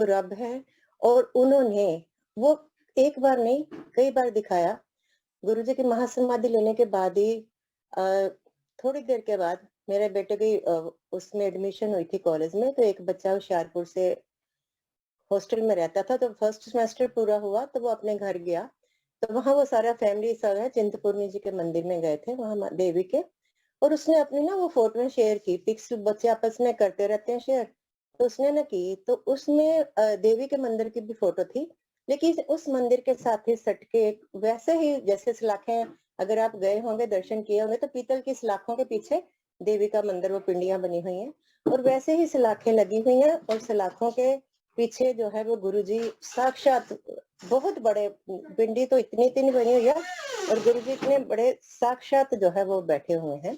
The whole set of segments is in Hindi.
रब है और उन्होंने वो एक बार नहीं कई बार दिखाया। गुरुजी की महासमाधि लेने के बाद ही अ, थोड़ी देर के बाद मेरे बेटे की उसमें एडमिशन हुई थी कॉलेज में, तो एक बच्चा होशियारपुर से हॉस्टल में रहता था, तो फर्स्ट सेमेस्टर पूरा हुआ तो वो अपने घर गया। तो वहाँ वो सारा फैमिली सब है चिंतपूर्णी जी के मंदिर में गए थे वहाँ देवी के। और उसने अपनी ना वो फोटो शेयर की, पिक्स बच्चे आपस में करते रहते हैं शेयर, तो उसने ना की, तो उसमें देवी के मंदिर की भी फोटो थी, लेकिन उस मंदिर के साथ ही सटके एक वैसे ही जैसे सलाखें, अगर आप गए होंगे दर्शन किए होंगे तो पीतल की सलाखों के पीछे देवी का मंदिर वो पिंडियां बनी हुई हैं और वैसे ही सलाखें लगी हुई हैं और सलाखों के पीछे जो है वो गुरुजी साक्षात बहुत बड़े, पिंडी तो इतनी इतनी बनी हुई है और गुरुजी इतने बड़े साक्षात जो है वो बैठे हुए हैं।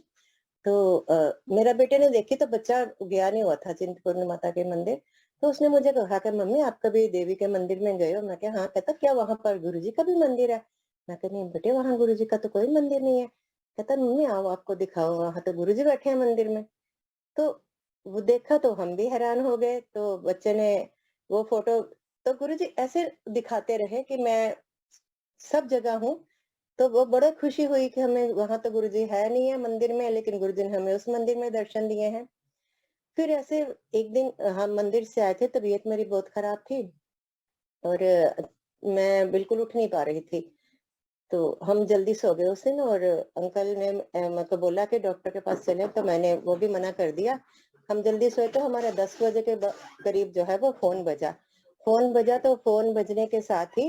तो मेरा बेटे ने देखी तो बच्चा गया नहीं हुआ था चिंतपूर्णी माता के मंदिर, तो उसने मुझे कहा कि मम्मी आप कभी देवी के मंदिर में गए हो? मैं कहा हाँ। कहता क्या वहां पर गुरुजी का भी मंदिर है? मैं कहा नहीं बेटे वहां गुरुजी का तो कोई मंदिर नहीं है। कहता मम्मी आओ आपको दिखाओ, वहां तो गुरुजी बैठे हैं मंदिर में। तो वो देखा तो हम भी हैरान हो गए, तो बच्चे ने वो फोटो, तो गुरुजी ऐसे दिखाते रहे कि मैं सब जगह हूँ। तो वो बड़ा खुशी हुई कि हमें वहां तो गुरुजी है नहीं है मंदिर में, लेकिन गुरुजी ने हमें उस मंदिर में दर्शन दिए हैं। फिर ऐसे एक दिन हम मंदिर से आए थे, तबीयत मेरी बहुत खराब थी और मैं बिल्कुल उठ नहीं पा रही थी। तो हम जल्दी सो गए उस दिन और अंकल ने मेरे को बोला कि डॉक्टर के पास चले, तो मैंने वो भी मना कर दिया। हम जल्दी सोए तो हमारा 10 बजे के करीब जो है वो फोन बजा। फोन बजा तो फोन बजने के साथ ही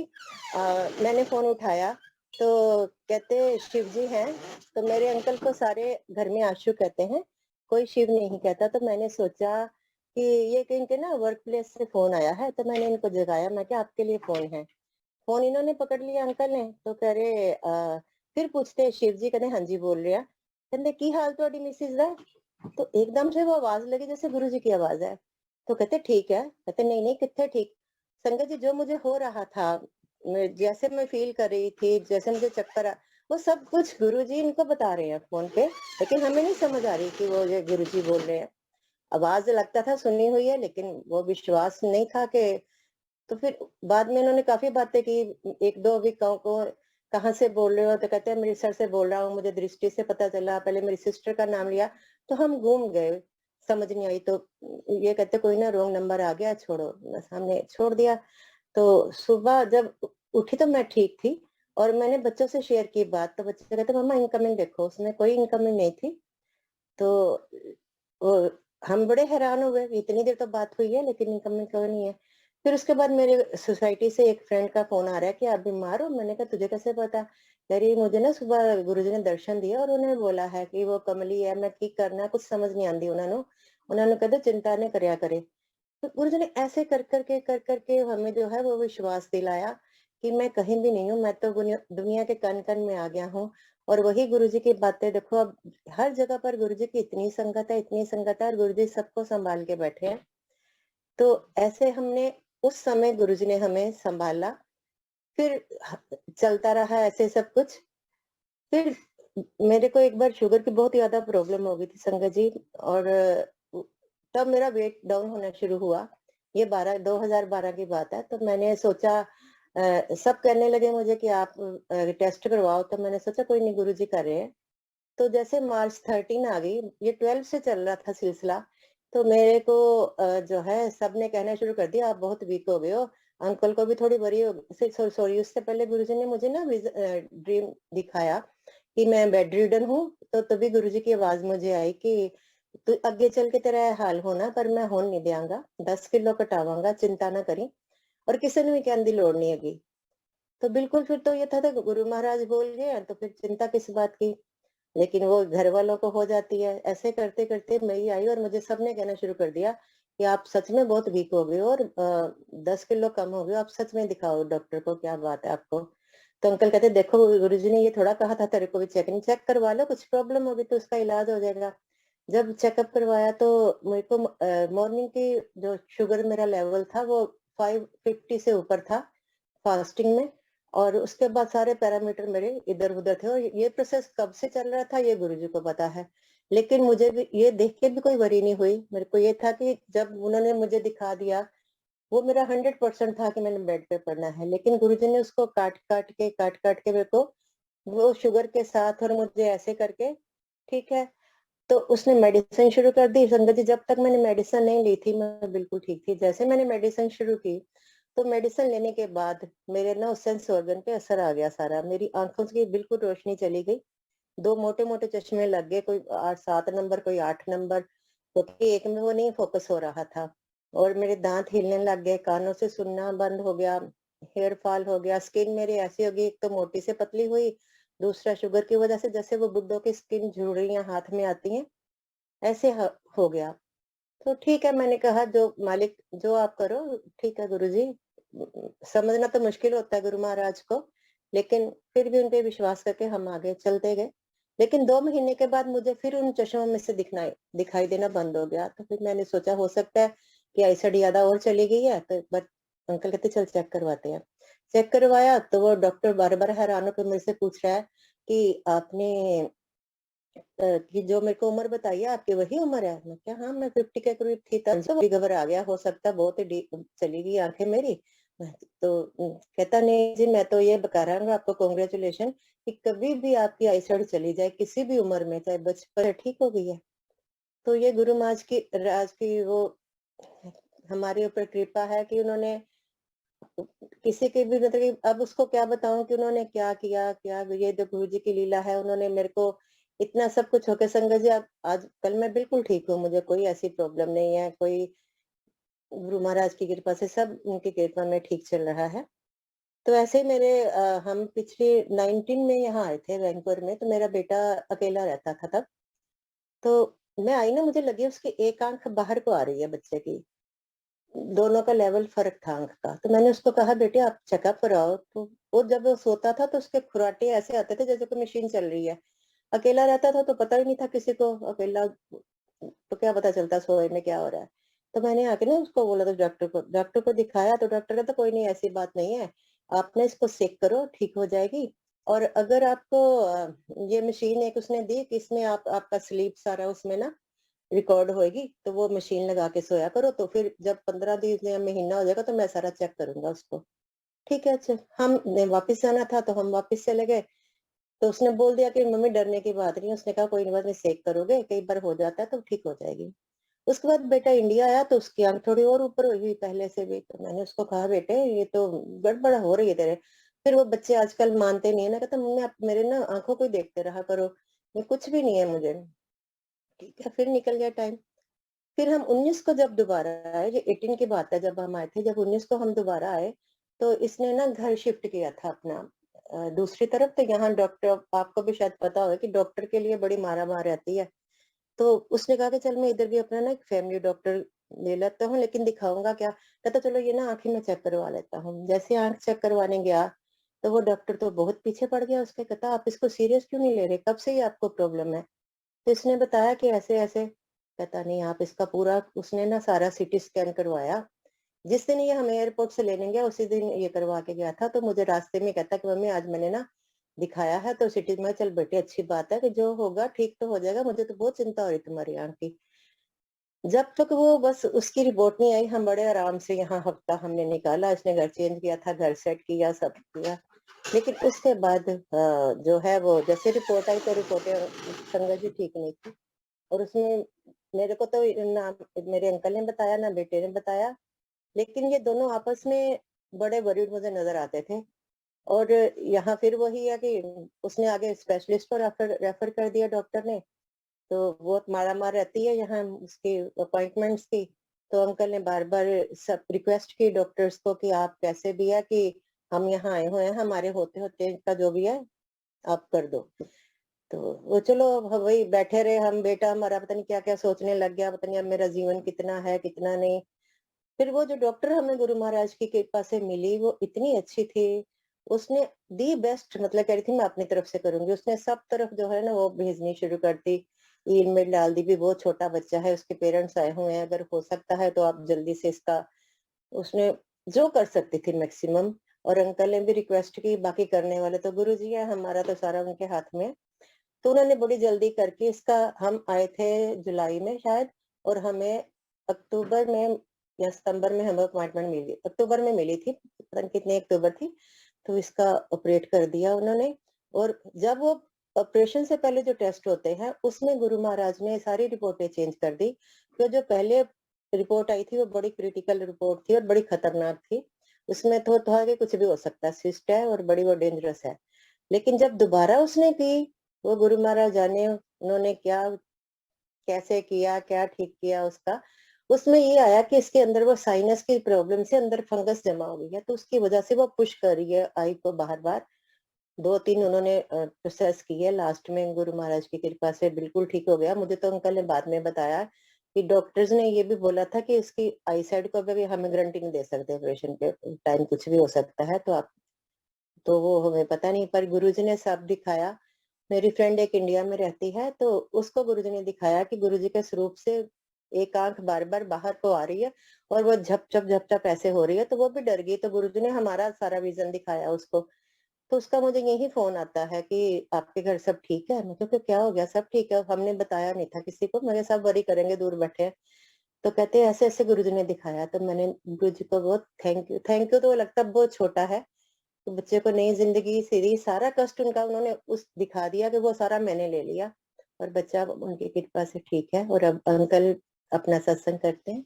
मैंने फोन उठाया, तो कहते शिव जी हैं। तो मेरे अंकल को सारे घर में आशु कहते हैं, कोई शिव नहीं कहता। तो मैंने सोचा कि ये कहीं के ना वर्क प्लेस से फोन आया है, तो मैंने इनको जगाया, मैं क्या आपके लिए फोन है। फोन इन्होंने पकड़ लिया अंकल ने, तो कह रहे फिर पूछते शिव जी, कहते हाँ जी बोल रहे हैं। कहते की हाल थोड़ी मिसिज दा? तो एकदम से वो आवाज लगी जैसे गुरु जी की आवाज है। तो कहते ठीक है। कहते नहीं नहीं कितने ठीक। संगत जी जो मुझे हो रहा था, जैसे मैं फील कर रही थी, जैसे मुझे चक्कर वो सब कुछ गुरु जी इनको बता रहे हैं फोन पे, लेकिन हमें नहीं समझ आ रही कि वो ये गुरु जी बोल रहे हैं। आवाज लगता था सुनी हुई है, लेकिन वो विश्वास नहीं था कि। तो फिर बाद में इन्होंने काफी बातें की, एक दो भी को कहाँ से बोल रहे हो, तो कहते हैं अमृतसर से बोल रहा हूँ, मुझे दृष्टि से पता चला, पहले मेरी सिस्टर का नाम लिया। तो हम घूम गए, समझ नहीं आई। तो ये कहते कोई ना रॉन्ग नंबर आ गया, छोड़ो, बस हमने छोड़ दिया। तो सुबह जब उठी तो मैं ठीक थी और मैंने बच्चों से शेयर की बात, तो बच्चे कहते मम्मा इनकमिंग देखो, उसमें कोई इनकमिंग नहीं थी। तो वो हम बड़े हैरान हुए, इतनी देर तो बात हुई है लेकिन इनकमिंग क्यों नहीं है। फिर उसके बाद मेरे सोसाइटी से एक फ्रेंड का फोन आ रहा है कि आप बीमार हो। मैंने कहा तुझे कैसे पता? कह रही मुझे ना सुबह गुरुजी ने दर्शन दिया और उन्हें बोला है कि वो कमली है, मैं की करना कुछ समझ नहीं आती उन्होंने। उन्होंने कहते चिंता ने करया करे। तो गुरुजी ने ऐसे कर करके हमें जो है वो विश्वास दिलाया कि मैं कहीं भी नहीं हूँ, मैं तो दुनिया के कण कण में आ गया हूँ। और वही गुरुजी की बातें देखो, अब हर जगह पर गुरुजी की इतनी संगत है, इतनी संगत है और गुरुजी सबको संभाल के बैठे हैं। तो ऐसे हमने उस समय गुरुजी ने हमें संभाला। फिर चलता रहा ऐसे सब कुछ। फिर मेरे को एक बार शुगर की बहुत ज्यादा प्रॉब्लम हो गई थी संगत जी, और तब मेरा वेट डाउन होना शुरू हुआ। ये 2012 की बात है। तो मैंने सोचा सब कहने लगे मुझे कि आप टेस्ट करवाओ, तो मैंने सोचा कोई नहीं गुरुजी कर रहे हैं। तो जैसे मार्च 13 आ गई, ये 12 से चल रहा था सिलसिला। तो मेरे को जो है सबने कहना शुरू कर दिया आप बहुत वीक हो गए हो। अंकल को भी थोड़ी वरी हो, सॉरी उससे पहले गुरुजी ने मुझे ना ड्रीम दिखाया कि मैं बेड रिडन हूँ। तो तभी गुरुजी की आवाज मुझे आई कि तू अगे चल के तेरा ये हाल होना, पर मैं होन नहीं देंगा, 10 किलो घटावांगा, चिंता ना करी और किसी ने भी कहने की लोड़ नहीं हैगी। तो बिल्कुल फिर तो ये था तो गुरु महाराज बोल गए हैं, तो फिर चिंता किस बात की। लेकिन वो घर वालों को हो जाती है। ऐसे करते करते मई आई और मुझे सबने कहना शुरू कर दिया कि आप सच में बहुत वीक हो गए हो और 10 किलो कम हो गए हो, आप सच में दिखाओ डॉक्टर को, क्या बात है आपको। तो अंकल कहते देखो गुरुजी ने ये थोड़ा कहा था तेरे को भी चेक करवा लो, कुछ प्रॉब्लम होगी तो उसका इलाज हो जाएगा। जब चेकअप करवाया तो मेरे को मॉर्निंग की जो शुगर मेरा लेवल था वो 550 से ऊपर था फास्टिंग में। और उसके बाद सारे पैरामीटर मेरे इधर उधर थे और ये प्रोसेस कब से चल रहा था ये गुरुजी को पता है। लेकिन मुझे भी ये देख के भी कोई वरी नहीं हुई। मेरे को ये था कि जब उन्होंने मुझे दिखा दिया, वो मेरा 100% था कि मैंने बेड पे पड़ना है, लेकिन गुरुजी ने उसको काट-काट के मेरे को वो शुगर के साथ और मुझे ऐसे करके, ठीक है, तो उसने मेडिसिन शुरू कर दी। संगत जी, जब तक मैंने मेडिसिन नहीं ली थी, मैं बिल्कुल ठीक थी। जैसे मैंने मेडिसिन शुरू की, तो मेडिसिन लेने के बाद मेरे ना उस सेंस ऑर्गन पे असर आ गया सारा। मेरी आँखों की बिल्कुल रोशनी चली गई। 2 मोटे-मोटे चश्मे लग गए, कोई 7 नंबर, कोई 8 नंबर, क्योंकि एक में वो नहीं फ़ोकस हो रहा था। और मेरे दाँत हिलने लग गए, कानों से सुनना बंद हो गया, हेयर फॉल हो गया, स्किन मेरी ऐसी हो गई, एक तो मोटी से पतली हुई, दूसरा शुगर की वज़ह से जैसे वो बुड्ढों की स्किन झुर्रियाँ हाथ में आती हैं, ऐसे हो गया। तो ठीक है, मैंने कहा जो मालिक जो आप करो, ठीक है गुरुजी। समझना तो मुश्किल होता है गुरु महाराज को, लेकिन फिर भी उन पे विश्वास करके हम आगे चलते गए। लेकिन 2 महीने के बाद मुझे फिर उन चश्मों में से दिखाई देना बंद हो गया। तो फिर मैंने सोचा हो सकता है कि आईसाइट ज़्यादा और चली गई है, तो बट अंकल कहते चल चेक करवाते हैं। चेक करवाया तो वो डॉक्टर बार-बार हैरान होकर मेरे से पूछ रहा है कि आपने कि जो मेरे को उम्र बताई है आपकी वही उम्र है? मैं क्या हाँ, मैं 50 के करीब थी तब से भी घबरा गया, हो सकता है बहुत ही चली गई आँखें मेरी। तो कहता नहीं जी, मैं तो ये बता रहा हूँ आपको कांग्रेचुलेशन कि कभी भी आपकी आईसाइट चली जाए किसी भी उम्र में, चाहे बचपन से ठीक हो गई है। तो ये गुरु महाराज की राज की वो हमारे ऊपर कृपा है कि उन्होंने किसी के भी मतलब कि अब उसको क्या बताऊँ कि उन्होंने क्या किया, क्या ये तो गुरु जी की लीला है। उन्होंने मेरे को इतना सब कुछ होके संगत जी अब आजकल मैं बिल्कुल ठीक हूँ, मुझे कोई ऐसी प्रॉब्लम नहीं है, कोई गुरु महाराज की कृपा से सब उनकी कृपा में ठीक चल रहा है। तो ऐसे ही मेरे हम पिछले 19 में यहाँ आए थे वैंकूवर में, तो मेरा बेटा अकेला रहता था तब। तो मैं आई ना, मुझे लगी उसकी एक आँख बाहर को आ रही है बच्चे की। दोनों का लेवल फ़र्क था आँख का। तो मैंने उसको कहा बेटे आप चेकअप कराओ, तो वो जब वो सोता था तो उसके खुराटे ऐसे आते थे जैसे कोई मशीन चल रही है। अकेला रहता था तो पता ही नहीं था किसी को, अकेला तो क्या पता चलता सोए में क्या हो रहा है। तो मैंने आके ना उसको बोला था डॉक्टर को दिखाया तो डॉक्टर कहता कोई नहीं ऐसी बात नहीं है, आप ना इसको चेक करो ठीक हो जाएगी। और अगर आपको ये मशीन एक उसने दी कि इसमें आप आपका स्लीप सारा उसमें ना रिकॉर्ड होएगी, तो वो मशीन लगा के सोया करो, तो फिर जब 15 दिन या महीना हो जाएगा तो मैं सारा चेक करूँगा उसको। ठीक है, अच्छा हमने वापस जाना था तो हम वापस चले गए, तो उसने बोल दिया कि मम्मी डरने की बात नहीं है, उसने कहा कोई बात नहीं चेक करोगे, कई बार हो जाता है तो ठीक हो जाएगी। उसके बाद बेटा इंडिया आया तो उसकी आँख थोड़ी और ऊपर हुई हुई पहले से भी, तो मैंने उसको कहा बेटे ये तो गड़बड़ हो रही है तेरे। फिर वो बच्चे आजकल मानते नहीं है ना, कहता मम्मी आप मेरे ना आँखों को ही देखते रहा करो, ये कुछ भी नहीं है मुझे। ठीक है, फिर निकल गया टाइम। फिर हम 19 को जब दोबारा आए, ये 18 की बात है जब हम आए थे, जब 19 को हम दोबारा आए, तो इसने ना घर शिफ्ट किया था अपना दूसरी तरफ। तो यहाँ डॉक्टर आपको भी शायद पता होगा कि डॉक्टर के लिए बड़ी मारा-मार रहती है। तो उसने कहा कि चल मैं इधर भी अपना ना एक फैमिली डॉक्टर ले लेता हूँ, लेकिन दिखाऊँगा क्या? कहता चलो ये ना आँखें में चेक करवा लेता हूँ। जैसे आँख चेक करवाने गया, तो वो डॉक्टर तो बहुत पीछे पड़ गया उसके, कहता आप इसको सीरियस क्यों नहीं ले रहे? कब से ये आपको प्रॉब्लम है? तो इसने बताया कि ऐसे-ऐसे, पता नहीं आप इसका पूरा उसने ना सारा सीटी स्कैन करवाया। जिस दिन ये हमें एयरपोर्ट से लेने गया उसी दिन ये करवा के गया था। तो मुझे रास्ते में कहता कि मम्मी आज मैंने ना दिखाया है तो सिटी में, चल बेटे अच्छी बात है कि जो होगा ठीक तो हो जाएगा, मुझे तो बहुत चिंता हो रही तुम्हारी आँख की। जब तक वो बस उसकी रिपोर्ट नहीं आई हम बड़े आराम से यहाँ हफ्ता हमने निकाला। इसने घर चेंज किया था, घर सेट किया, सब किया। लेकिन उसके बाद जो है वो जैसे रिपोर्ट आई तो रिपोर्टें संगत जी ठीक नहीं थी। और उसमें मेरे को तो ना मेरे अंकल ने बताया ना बेटे ने बताया, लेकिन ये दोनों आपस में बड़े वरीड मुझे नजर आते थे। और यहाँ फिर वही है कि उसने आगे स्पेशलिस्ट को रेफर रेफर कर दिया डॉक्टर ने। तो बहुत मारामार रहती है यहाँ उसकी अपॉइंटमेंट्स की। तो अंकल ने बार बार सब रिक्वेस्ट की डॉक्टर्स को कि आप कैसे भी है कि हम यहाँ आए हुए हैं, हमारे होते होते इनका जो भी है आप कर दो। तो वो चलो वही बैठे रहे हम, बेटा हमारा पता नहीं क्या-क्या सोचने लग गया, पता नहीं अब मेरा जीवन कितना है, कितना नहीं। फिर वो जो डॉक्टर हमें गुरु महाराज की कृपा से मिली, वो इतनी अच्छी थी। उसने दी बेस्ट मतलब कह रही थी मैं अपनी तरफ से करूँगी। उसने सब तरफ जो है ना वो भेजनी शुरू कर दी। ईमेल डाल दी भी बहुत छोटा बच्चा है, उसके पेरेंट्स आए हुए हैं, अगर हो सकता है तो आप जल्दी से इसका उसने जो कर सकती थी मैक्सिमम। और अंकल ने भी रिक्वेस्ट की, बाकी करने वाले तो गुरुजी हैं, हमारा तो सारा उनके हाथ में है। तो उन्होंने बड़ी जल्दी करके इसका हम आए थे जुलाई में शायद, और हमें अक्टूबर में या सितंबर में हमें अपॉइंटमेंट मिली, अक्टूबर में मिली थी, पता नहीं कितने अक्टूबर थी, तो इसका ऑपरेट कर दिया उन्होंने। और जब वो ऑपरेशन से पहले जो टेस्ट होते हैं, उसमें गुरु महाराज ने सारी रिपोर्टें चेंज कर दी। तो जो पहले रिपोर्ट आई थी, वो बड़ी क्रिटिकल रिपोर्ट थी और बड़ी खतरनाक थी। उसमें तो था कि कुछ भी हो सकता है, सिस्ट है और बड़ी वो डेंजरस है। लेकिन जब दोबारा उसने की, वो गुरु महाराज जाने उन्होंने क्या कैसे किया, क्या ठीक किया उसका, उसमें ये आया कि इसके अंदर वो साइनस की प्रॉब्लम से अंदर फंगस जमा हो गई है, तो उसकी वजह से वो पुश कर रही है आई को बार-बार। 2-3 उन्होंने प्रोसेस किए, लास्ट में गुरु महाराज की कृपा से बिल्कुल ठीक हो गया। मुझे तो अंकल ने बाद में बताया कि डॉक्टर्स ने ये भी बोला था कि इसकी आई साइड को अभी हमें गारंटी नहीं दे सकते, ऑपरेशन के टाइम कुछ भी हो सकता है, तो वो हमें पता नहीं, पर गुरुजी ने सब दिखाया। मेरी फ्रेंड एक इंडिया में रहती है, तो उसको गुरुजी ने दिखाया कि गुरुजी के स्वरूप से एक आंख बार-बार बाहर को आ रही है और वो झप-झप ऐसे हो रही है, तो वो भी डर गई। तो गुरुजी ने हमारा सारा विज़न दिखाया उसको। तो उसका मुझे यही फ़ोन आता है कि आपके घर सब ठीक है? मैं कहा क्या हो गया? सब ठीक है। हमने बताया नहीं था किसी को। मैं कहा सब वरी करेंगे, दूर बैठे हैं। तो कहते हैं ऐसे-ऐसे गुरुजी ने दिखाया। तो मैंने गुरुजी को बहुत थैंक यू तो वो लगता है बहुत छोटा है। तो बच्चे को नई ज़िंदगी सीधी सारा कष्ट उनका उन्होंने उस दिखा दिया कि वो सारा मैंने ले लिया और बच्चा उनकी कृपा से ठीक है और अब अंकल अपना सत्संग करते हैं।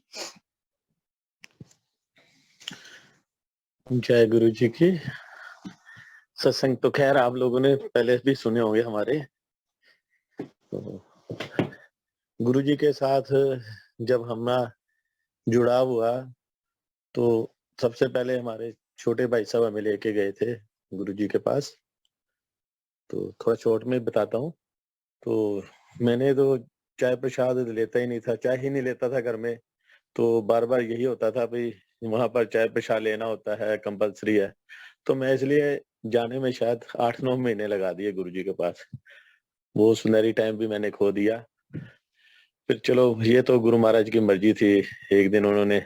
जय गुरु जी की। सत्संग तो खैर आप लोगों ने पहले भी सुने होंगे हमारे। तो गुरु जी के साथ जब हमारा जुड़ाव हुआ तो सबसे पहले हमारे छोटे भाई साहब हमें लेके गए थे गुरु जी के पास। तो थोड़ा शॉर्ट में बताता हूँ। तो मैंने तो चाय प्रसाद लेता ही नहीं था, चाय ही नहीं लेता था घर में। तो बार बार यही होता था भाई वहां पर चाय प्रसाद लेना होता है, कंपलसरी है। तो मैं इसलिए जाने में शायद 8-9 महीने लगा दिए गुरु जी के पास। वो सुनहरी टाइम भी मैंने खो दिया। फिर चलो ये तो गुरु महाराज की मर्जी थी, एक दिन उन्होंने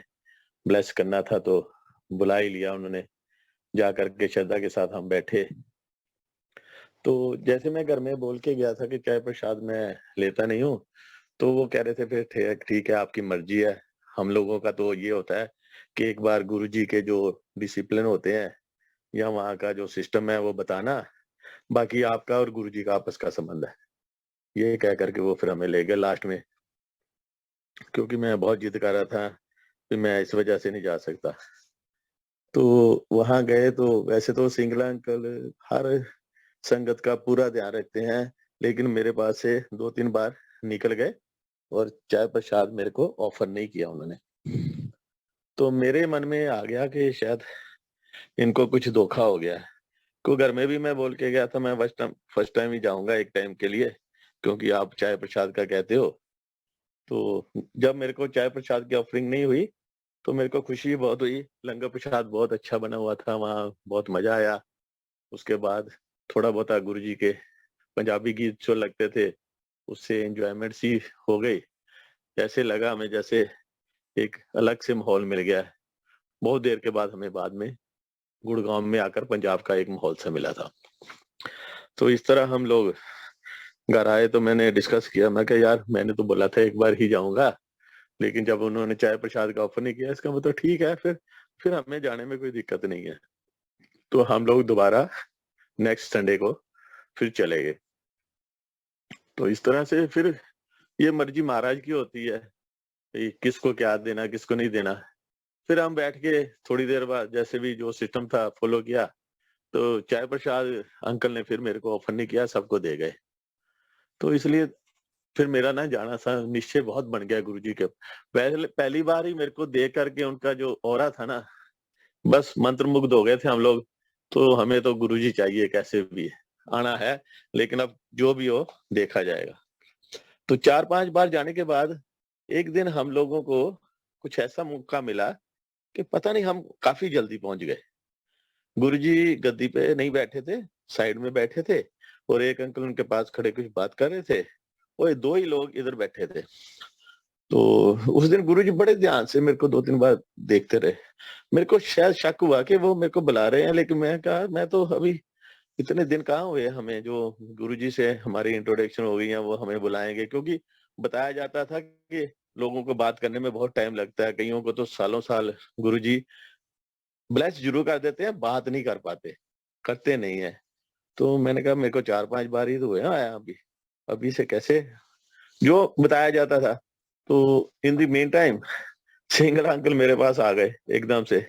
ब्लेस करना था तो बुला ही लिया उन्होंने। जा करके श्रद्धा के साथ हम बैठे। तो जैसे मैं घर में बोल के गया था कि चाय प्रसाद मैं लेता नहीं हूँ, तो वो कह रहे थे फिर ठीक ठीक है, आपकी मर्जी है। हम लोगों का तो ये होता है कि एक बार गुरु जी के जो डिसिप्लिन होते हैं या वहाँ का जो सिस्टम है वो बताना, बाकी आपका और गुरु जी का आपस का संबंध है। ये कह करके वो फिर हमें ले गए लास्ट में, क्योंकि मैं बहुत जिद कर रहा था कि मैं इस वजह से नहीं जा सकता। तो वहां गए तो वैसे तो सिंगला अंकल हर संगत का पूरा ध्यान रखते हैं, लेकिन मेरे पास से 2-3 बार निकल गए और चाय प्रसाद मेरे को ऑफर नहीं किया उन्होंने। तो मेरे मन में आ गया कि शायद इनको कुछ धोखा हो गया है। को घर में भी मैं बोल के गया था मैं फर्स्ट टाइम ही जाऊंगा एक टाइम के लिए, क्योंकि आप चाय प्रसाद का कहते हो। तो जब मेरे को चाय प्रसाद की ऑफरिंग नहीं हुई तो मेरे को खुशी बहुत हुई। लंगर प्रसाद बहुत अच्छा बना हुआ था, वहाँ बहुत मजा आया। उसके बाद थोड़ा बहुत गुरु जी के पंजाबी गीत जो लगते थे उससे एंजॉयमेंट सी हो गई। ऐसे लगा हमें जैसे एक अलग से माहौल मिल गया है। बहुत देर के बाद हमें बाद में गुड़गांव में आकर पंजाब का एक माहौल सा मिला था। तो इस तरह हम लोग घर आए तो मैंने डिस्कस किया, मैं कहा यार मैंने तो बोला था एक बार ही जाऊंगा, लेकिन जब उन्होंने चाय प्रसाद का ऑफर नहीं किया इसका मतलब ठीक है, फिर हमें जाने में कोई दिक्कत नहीं है। तो हम लोग दोबारा नेक्स्ट संडे को फिर चले गए। तो इस तरह से फिर ये मर्जी महाराज की होती है कि किसको क्या देना किसको नहीं देना। फिर हम बैठ के थोड़ी देर बाद जैसे भी जो सिस्टम था फॉलो किया। तो चाय प्रसाद अंकल ने फिर मेरे को ऑफर नहीं किया, सबको दे गए। तो इसलिए फिर मेरा ना जाना सा निश्चय बहुत बन गया गुरुजी के। पहले पहली बार ही मेरे को देख करके उनका जो ऑरा था ना, बस मंत्रमुग्ध हो गए थे हम लोग। तो हमें तो गुरुजी चाहिए कैसे भी आना है, लेकिन अब जो भी हो देखा जाएगा। तो 4-5 बार जाने के बाद एक दिन हम लोगों को कुछ ऐसा मौका मिला कि पता नहीं हम काफी जल्दी पहुंच गए। गुरुजी गद्दी पे नहीं बैठे थे, साइड में बैठे थे और एक अंकल उनके पास खड़े कुछ बात कर रहे थे। वो दो ही लोग इधर बैठे थे। तो उस दिन गुरुजी बड़े ध्यान से मेरे को 2-3 बार देखते रहे। मेरे को शायद शक हुआ कि वो मेरे को बुला रहे हैं, लेकिन मैं कहा मैं तो अभी इतने दिन कहाँ हुए हमें जो गुरुजी से हमारी इंट्रोडक्शन हो गई है वो हमें बुलाएंगे, क्योंकि बताया जाता था कि लोगों को बात करने में बहुत टाइम लगता है, कईयों को तो सालों-साल गुरुजी ब्लेस ज़रूर कर देते हैं, बात नहीं कर पाते, करते नहीं हैं। तो मैंने कहा मेरे को 4-5 बार ही तो हुए हैं आया अभी, अभी से कैसे जो बताया जाता था। तो in the mean time single uncle मेरे पास आ गए एकदम से,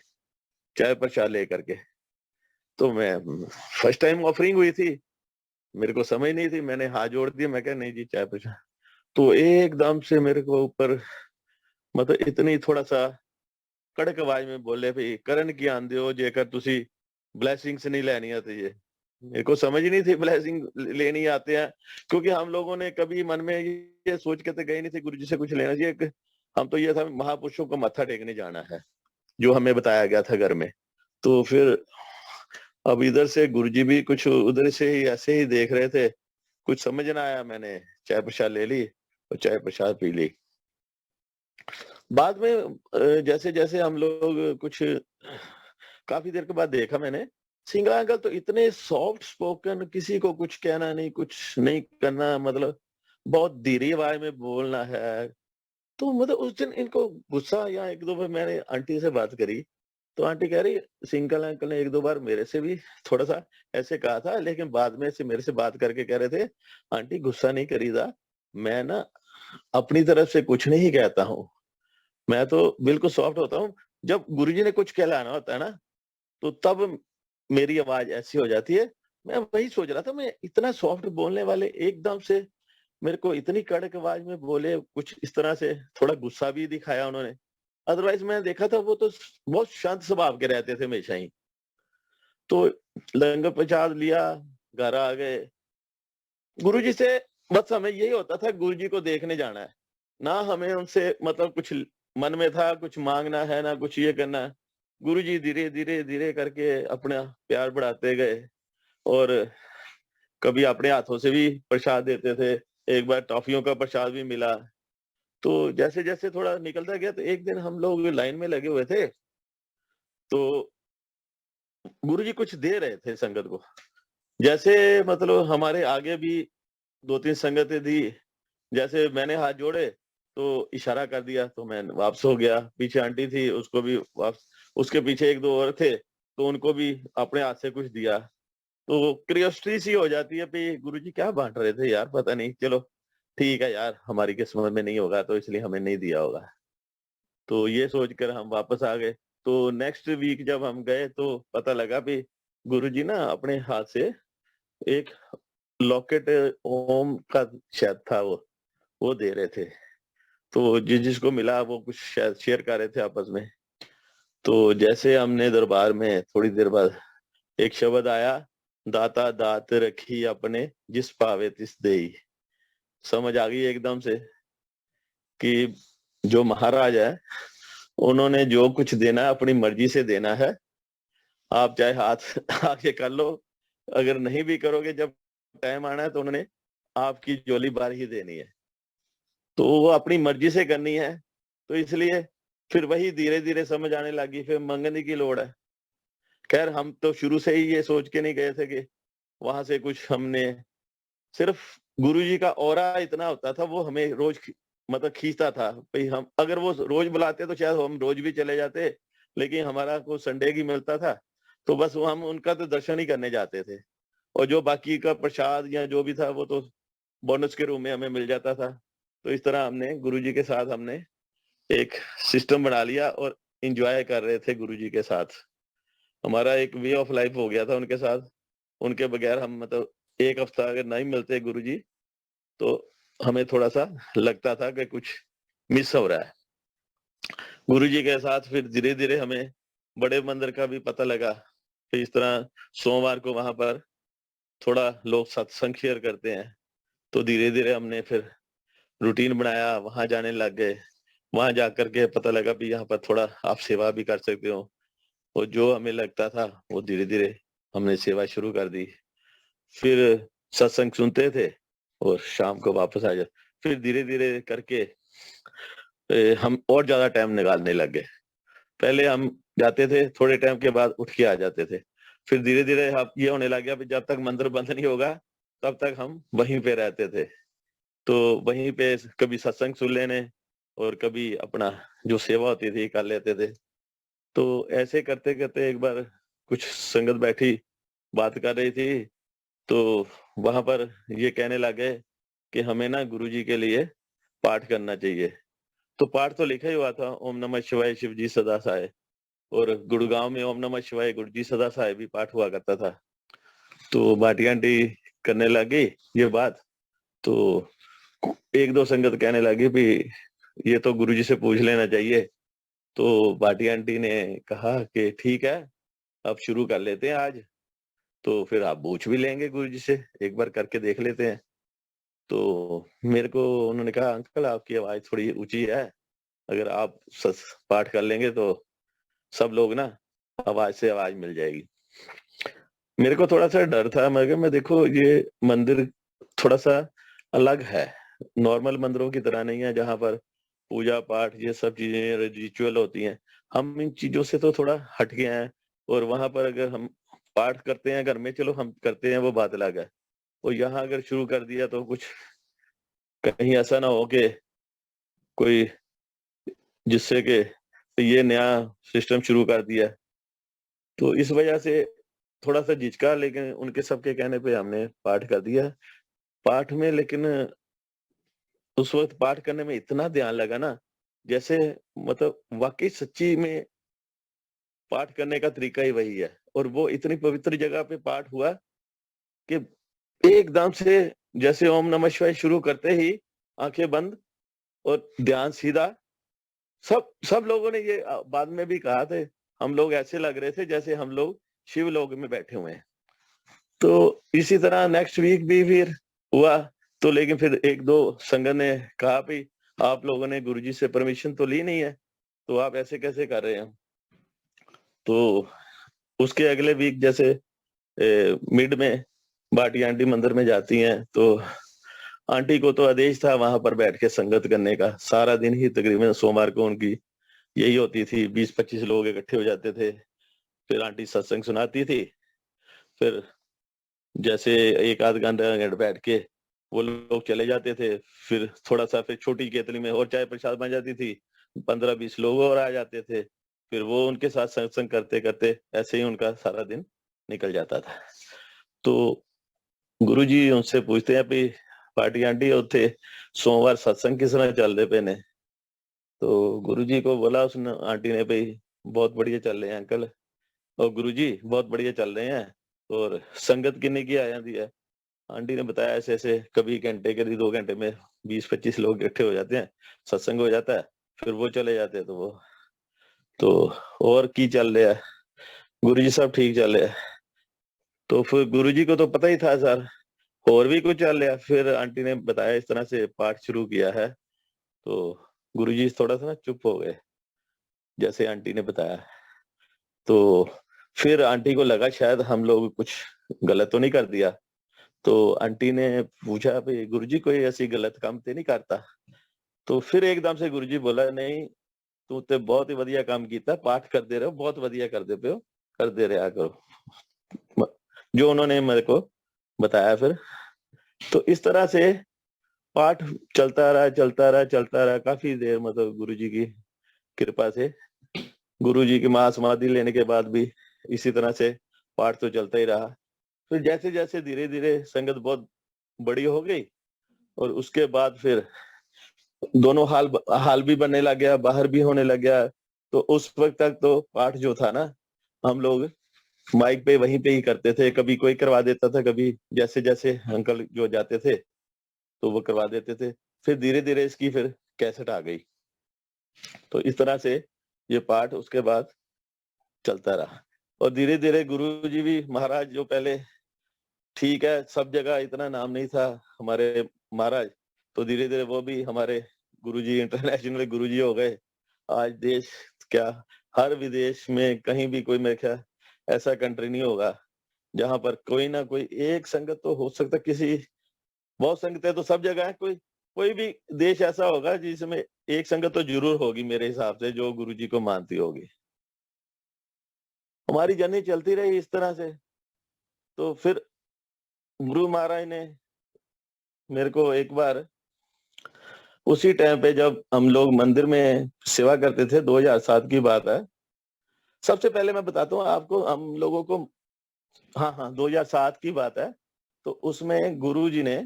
चाय प्रसाद लेकर के। तो मैं फर्स्ट टाइम ऑफरिंग हुई थी, मेरे को समझ नहीं थी, मैंने हाथ जोड़ दिए, मैं कहा नहीं जी चाय प्रसाद। तो एकदम से मेरे को ऊपर मतलब इतनी थोड़ा-सा कड़क आवाज में बोले भी ਕਰਨ ਕੀ ਆਂਦੇ ਹੋ ਜੇਕਰ ਤੁਸੀਂ ब्लेसिंग्स नहीं लेनी आती है। मेरे को समझ ही नहीं थी ब्लेसिंग लेनी आते हैं, क्योंकि हम लोगों ने कभी मन में ये सोच के तो गए नहीं थे गुरु जी से कुछ लेना चाहिए। हम तो ये था महापुरुषों को मत्था टेकने जाना है, जो हमें बताया गया था घर में। तो फिर अब इधर से गुरुजी भी कुछ उधर से ही ऐसे ही देख रहे थे, कुछ समझ ना आया, मैंने चाय प्रसाद ले ली और चाय प्रसाद पी ली। बाद में जैसे-जैसे हम लोग कुछ काफ़ी देर के बाद देखा मैंने, सिंगला अंकल तो इतने सॉफ्ट स्पोकन, किसी को कुछ कहना नहीं, कुछ नहीं करना, मतलब बहुत धीरे आवाज़ में बोलना है। तो मतलब उस दिन इनको गुस्सा या 1-2 बार मैंने आंटी से बात करी, तो आंटी कह रही सिंगल अंकल ने 1-2 बार मेरे से भी थोड़ा-सा ऐसे कहा था, लेकिन बाद में से मेरे से बात करके कह रहे थे, "आंटी गुस्सा नहीं करीदा, मैं ना अपनी तरफ से कुछ नहीं कहता हूँ। मैं तो बिल्कुल सॉफ्ट होता हूँ। जब गुरुजी ने कुछ कहलाना होता है ना, तो तब मेरी आवाज़ ऐसी हो जाती है।" मैं वही सोच रहा था, मैं इतना सॉफ्ट बोलने वाले एकदम से मेरे को इतनी कड़क आवाज़ में बोले, कुछ इस तरह से थोड़ा गुस्सा भी दिखाया उन्होंने। अदरवाइज़ मैंने देखा था वो तो बहुत शांत स्वभाव के रहते थे हमेशा ही। तो लंगर प्रसाद लिया, घर आ गए। गुरुजी से बस हमें यही होता था गुरुजी को देखने जाना है। ना हमें उनसे मतलब कुछ मन में था, कुछ माँगना है, ना कुछ ये करना है। गुरुजी धीरे करके अपना प्यार बढ़ाते गए और कभी अपने हाथों से भी प्रसाद देते थे। एक बार टॉफ़ियों का प्रसाद भी मिला। तो जैसे-जैसे थोड़ा निकलता गया, तो एक दिन हम लोग लाइन में लगे हुए थे, तो गुरुजी कुछ दे रहे थे संगत को। जैसे मतलब हमारे आगे भी 2-3 संगतें थी, जैसे मैंने हाथ जोड़े, तो इशारा कर दिया, तो मैं वापस हो गया। पीछे आंटी थी, उसको भी वापस, उसके पीछे 1-2 और थे, तो उनको भी अपने हाथ से कुछ दिया। तो क्यूरियोसिटी सी हो जाती है कि गुरुजी क्या बाँट रहे थे यार, पता नहीं, चलो ठीक है यार, हमारी किस्मत में नहीं होगा तो इसलिए हमें नहीं दिया होगा। तो ये सोचकर हम वापस आ गए। तो नेक्स्ट वीक जब हम गए तो पता लगा कि गुरुजी ना अपने हाथ से एक लॉकेट ओम का शायद था वो दे रहे थे। तो जिसको मिला वो कुछ शायद शेयर कर रहे थे आपस में। तो जैसे हमने दरबार में थोड़ी देर बाद एक शब्द आया, दाता दात रखी अपने जिस पावे तिस देई। समझ आ गई एकदम से कि जो महाराज है, उन्होंने जो कुछ देना है अपनी मर्ज़ी से देना है। आप चाहे हाथ आगे कर लो, अगर नहीं भी करोगे, जब टाइम आना है तो उन्होंने आपकी झोली भर ही देनी है। तो वो अपनी मर्ज़ी से करनी है, तो इसलिए फिर वही धीरे-धीरे समझ आने लगी, फिर मंगने की लोड़ है। ख़ैर हम तो शुरू से ही ये सोच के नहीं गए थे कि वहाँ से कुछ हमने, सिर्फ़ गुरुजी का ऑरा इतना होता था, वो हमें रोज़ मतलब खींचता था। भई हम अगर वो रोज़ बुलाते तो शायद हम रोज़ भी चले जाते, लेकिन हमारा को संडे ही मिलता था, तो बस वो हम उनका तो दर्शन ही करने जाते थे। और जो बाकी का प्रसाद या जो भी था वो तो बोनस के रूप में हमें मिल जाता था। तो इस तरह हमने गुरुजी के साथ हमने एक सिस्टम बना लिया और एन्जॉय कर रहे थे गुरुजी के साथ। हमारा एक वे ऑफ लाइफ हो गया था उनके साथ। उनके बगैर हम मतलब 1 हफ्ता अगर नहीं मिलते गुरुजी, तो हमें थोड़ा-सा लगता था कि कुछ मिस हो रहा है। गुरुजी के साथ फिर धीरे-धीरे हमें बड़े मंदिर का भी पता लगा। फिर इस तरह सोमवार को वहाँ पर थोड़ा लोग सत्संग शेयर करते हैं। तो धीरे-धीरे हमने फिर रूटीन बनाया, वहाँ जाने लग गए। वहाँ जाकर के पता लगा कि यहाँ पर थोड़ा आप सेवा भी कर सकते हो। और जो हमें लगता था, वो धीरे-धीरे हमने सेवा शुरू कर दी। फिर सत्संग सुनते थे और शाम को वापस आ जा, फिर धीरे-धीरे करके हम और ज़्यादा टाइम निकालने लग गए। पहले हम जाते थे, थोड़े टाइम के बाद उठ के आ जाते थे। फिर धीरे-धीरे अब ये होने लग गया, कि जब तक मंदिर बंद नहीं होगा, तब तक हम वहीं पे रहते थे। तो वहीं पे कभी सत्संग सुन लेने, और कभी अपना जो सेवा होती थी कर लेते थे। तो ऐसे करते-करते एक बार कुछ संगत बैठी, बात कर रही थी, तो वहाँ पर ये कहने लगे कि हमें ना गुरुजी के लिए पाठ करना चाहिए। तो पाठ तो लिखा ही हुआ था, ओम नमः शिवाय शिव जी सदा सहाय, और गुड़गाँव में ओम नमः शिवाय गुरु जी सदा सहाय भी पाठ हुआ करता था। तो भाटी आंटी करने लगी ये बात, तो 1-2 संगत कहने लगी भी ये तो गुरुजी से पूछ लेना चाहिए। तो भाटी आंटी ने कहा कि ठीक है, अब शुरू कर लेते हैं आज। तो फिर आप पूछ भी लेंगे गुरुजी से, एक बार करके देख लेते हैं। तो मेरे को उन्होंने कहा, अंकल आपकी आवाज़ थोड़ी ऊँची है, अगर आप सस पाठ कर लेंगे तो सब लोग ना आवाज़ से आवाज़ मिल जाएगी। मेरे को थोड़ा-सा डर था, मैं कहा मैं देखो ये मंदिर थोड़ा-सा अलग है, नॉर्मल मंदिरों की तरह नहीं है जहाँ पर पूजा-पाठ ये सब चीज़ें रिचुअल होती हैं। हम इन चीज़ों से तो थोड़ा हट के हैं, और वहाँ पर अगर हम पाठ करते हैं घर में, चलो हम करते हैं वो बात अलग है। और यहाँ अगर शुरू कर दिया तो कुछ कहीं ऐसा ना हो कि कोई जिससे कि ये नया सिस्टम शुरू कर दिया। तो इस वजह से थोड़ा-सा झिझका, लेकिन उनके सबके कहने पे हमने पाठ कर दिया। पाठ में लेकिन उस वक़्त पाठ करने में इतना ध्यान लगा ना, जैसे मतलब वाक़ई सच्ची में पाठ करने का तरीका ही वही है, और वो इतनी पवित्र जगह पे पाठ हुआ कि एकदम से जैसे ओम नमः शिवाय शुरू करते ही आँखें बंद और ध्यान सीधा। सब सब लोगों ने ये बाद में भी कहा थे, हम लोग ऐसे लग रहे थे जैसे हम लोग शिवलोक में बैठे हुए हैं। तो इसी तरह नेक्स्ट वीक भी फिर हुआ, तो लेकिन फिर 1-2 संगत ने कहा भई आप लोगों ने गुरुजी से परमिशन तो ली नहीं है, तो आप ऐसे कैसे कर रहे हैं? तो उसके अगले वीक जैसे मिड में भाटी आंटी मंदिर में जाती हैं, तो आंटी को तो आदेश था वहाँ पर बैठ के संगत करने का। सारा दिन ही तकरीबन सोमवार को उनकी यही होती थी, 20-25 लोग इकट्ठे हो जाते थे। फिर आंटी सत्संग सुनाती थी, फिर जैसे 1 आध घंटा बैठ के वो लोग चले जाते थे। फिर थोड़ा-सा फिर छोटी केतली में और चाय प्रसाद बन जाती थी, 15-20 लोग और आ जाते थे। फिर वो उनके साथ सत्संग करते-करते ऐसे ही उनका सारा दिन निकल जाता था। तो गुरुजी उनसे पूछते हैं भी पार्टी आंटी उत्थे सोमवार सत्संग किस तरह चलदे पे ने? तो गुरुजी को बोला उसने आंटी ने भई बहुत बढ़िया चल रहे हैं अंकल, और गुरुजी बहुत बढ़िया चल रहे हैं, और संगत कितनी की आ जाती है? आंटी ने बताया ऐसे-ऐसे, कभी घंटे, कभी 2 घंटे में 20-25 लोग इकट्ठे हो जाते हैं, सत्संग हो जाता है, फिर वो चले जाते हैं, तो और की चल रहा है? गुरुजी सब ठीक चल रहा है। तो फिर गुरुजी को तो पता ही था सर, और भी कुछ चल रहा है। फिर आंटी ने बताया इस तरह से पाठ शुरू किया है, तो गुरुजी थोड़ा-सा ना चुप हो गए, जैसे आंटी ने बताया। तो फिर आंटी को लगा शायद हम लोग कुछ गलत तो नहीं कर दिया। तो आंटी ने पूछा भई गुरुजी कोई ऐसी गलत काम तो नहीं करता? तो फिर एकदम से गुरुजी बोला नहीं, तू ते बहुत ही बढ़िया काम कीता, पाठ करते रहो, बहुत बढ़िया करते पे हो, करते रहा करो। म जो उन्होंने मेरे को बताया फिर। तो इस तरह से पाठ चलता रहा, चलता रहा काफ़ी देर, मतलब गुरुजी की कृपा से। गुरुजी की महासमाधि लेने के बाद भी इसी तरह से पाठ तो चलता ही रहा। फिर जैसे-जैसे धीरे-धीरे संगत बहुत बड़ी हो गई, और उसके बाद फिर दोनों हाल भी बनने लग गया, बाहर भी होने लग गया। तो उस वक़्त तक तो पाठ जो था ना, हम लोग माइक पे वहीं पे ही करते थे। कभी कोई करवा देता था, कभी जैसे-जैसे अंकल जो जाते थे, तो वो करवा देते थे। फिर धीरे-धीरे इसकी फिर कैसेट आ गई। तो इस तरह से ये पाठ उसके बाद चलता रहा, और धीरे-धीरे गुरुजी भी महाराज जो पहले ठीक है, सब जगह इतना नाम नहीं था हमारे महाराज, तो धीरे-धीरे वो भी हमारे गुरुजी इंटरनेशनल गुरुजी हो गए। आज देश क्या, हर विदेश में कहीं भी कोई मेरे ख्याल ऐसा कंट्री नहीं होगा, जहाँ पर कोई ना कोई एक संगत तो हो सकता है, किसी बहुत संगतें तो सब जगह है, कोई कोई भी देश ऐसा होगा जिसमें एक संगत तो ज़रूर होगी मेरे हिसाब से जो गुरुजी को मानती होगी। हमारी जर्नी चलती रही इस तरह से, तो फिर गुरु महाराज ने मेरे को एक बार उसी टाइम पे जब हम लोग मंदिर में सेवा करते थे, 2007 की बात है। सबसे पहले मैं बताता हूँ आपको, हम लोगों को, हाँ, हाँ, 2007 की बात है। तो उसमें गुरुजी ने,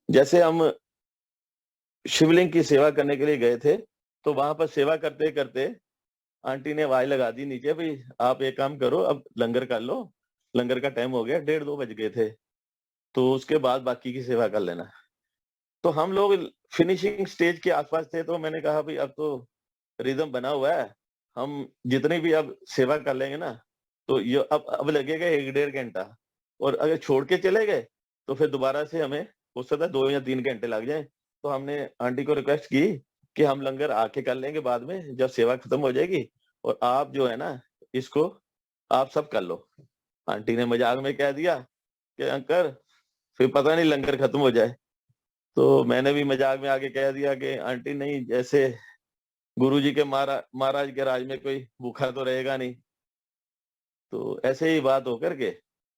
जैसे हम शिवलिंग की सेवा करने के लिए गए थे, तो वहाँ पर सेवा करते-करते आंटी ने आवाज़ लगा दी नीचे, भई आप एक काम करो, अब लंगर कर लो, लंगर का टाइम हो गया, डेढ़ 2 बज गए थे, तो उसके बाद बाकी की सेवा कर लेना। तो हम लोग फिनिशिंग स्टेज के आस-पास थे, तो मैंने कहा भई अब तो रिदम बना हुआ है, हम जितनी भी अब सेवा कर लेंगे ना, तो ये अब लगेगा 1 डेढ़ घंटा, और अगर छोड़ के चले गए, तो फिर दोबारा से हमें हो सकता है 2 या 3 घंटे लग जाएँ। तो हमने आंटी को रिक्वेस्ट की कि हम लंगर आके कर लेंगे बाद में, जब सेवा खत्म हो जाएगी, और आप जो है ना, इसको आप सब कर लो। आंटी ने मजाक में कह दिया कि अंकल, फिर पता नहीं लंगर खत्म हो जाए। तो मैंने भी मजाक में आके कह दिया कि आंटी नहीं, जैसे गुरुजी के महाराज के राज में कोई भूखा तो रहेगा नहीं। तो ऐसे ही बात होकर के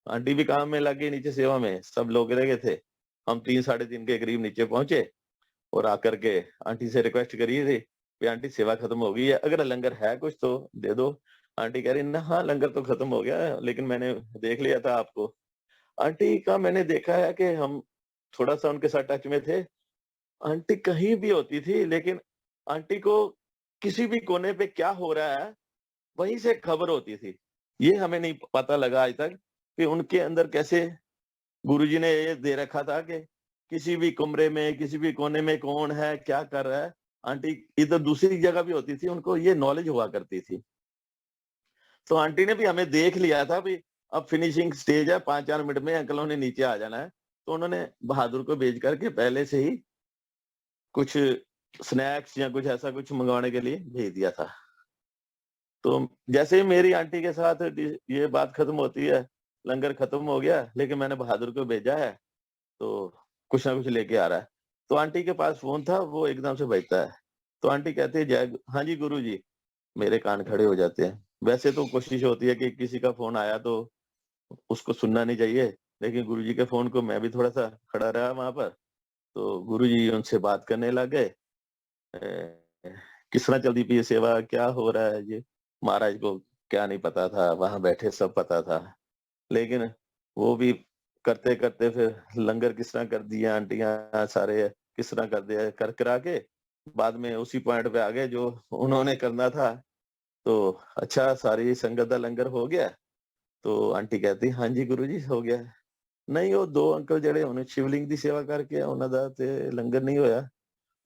आंटी भी काम में लग गई, नीचे सेवा में, सब लोग रह गए थे। हम 3 साढ़े 3 के करीब नीचे पहुँचे, और आकर के आंटी से रिक्वेस्ट करी थी कि आंटी सेवा खत्म हो गई है, अगर लंगर है कुछ तो दे दो। आंटी कह रही ना, हाँ, लंगर तो खत्म हो गया है, लेकिन मैंने देख लिया था आपको। आंटी का मैंने देखा है कि हम थोड़ा-सा उनके साथ टच में थे। आंटी कहीं भी होती थी, लेकिन आंटी को किसी भी कोने पे क्या हो रहा है, वहीं से खबर होती थी। ये हमें नहीं पता लगा आज तक कि उनके अंदर कैसे गुरुजी ने ये दे रखा था कि किसी भी कमरे में, किसी भी कोने में कौन है, क्या कर रहा है। आंटी इधर दूसरी जगह भी होती थी, उनको ये नॉलेज हुआ करती थी। तो आंटी ने भी हमें देख लिया था, भई अब फिनिशिंग स्टेज है, 5-4 मिनट में अंकलों ने नीचे आ जाना है। तो उन्होंने बहादुर को भेज कर के पहले से ही कुछ स्नैक्स या कुछ ऐसा कुछ मँगवाने के लिए भेज दिया था। तो जैसे ही मेरी आंटी के साथ ये बात खत्म होती है, लंगर खत्म हो गया, लेकिन मैंने बहादुर को भेजा है, तो कुछ ना कुछ लेके आ रहा है। तो आंटी के पास फ़ोन था, वो एकदम से बजता है। तो आंटी कहती है, हाँ जी गुरुजी। मेरे कान खड़े हो जाते हैं। वैसे तो कोशिश होती है कि किसी का फ़ोन आया तो उसको सुनना नहीं चाहिए, लेकिन गुरुजी के फ़ोन को मैं भी थोड़ा-सा खड़ा रहा वहाँ पर। तो गुरुजी उनसे बात करने लग गए। किस तरह चलती पई है सेवा, क्या हो रहा है ये? महाराज को क्या नहीं पता था, वहाँ बैठे सब पता था। लेकिन वो भी करते-करते फिर लंगर किस तरह कर दिया आंटियाँ सारे, किस तरह कर दिया, कर करा के बाद में उसी पॉइंट पे आ गए जो उन्होंने करना था। तो अच्छा, सारी संगत दा लंगर हो गया? तो आंटी कहती, "हाँ जी गुरुजी, हो गया।" नहीं, ਉਹ 2 अंकल ਜਿਹੜੇ ਹੁਣ शिवलिंग ਦੀ सेवा करके ਉਹਨਾਂ ਦਾ ਤੇ लंगर नहीं होया।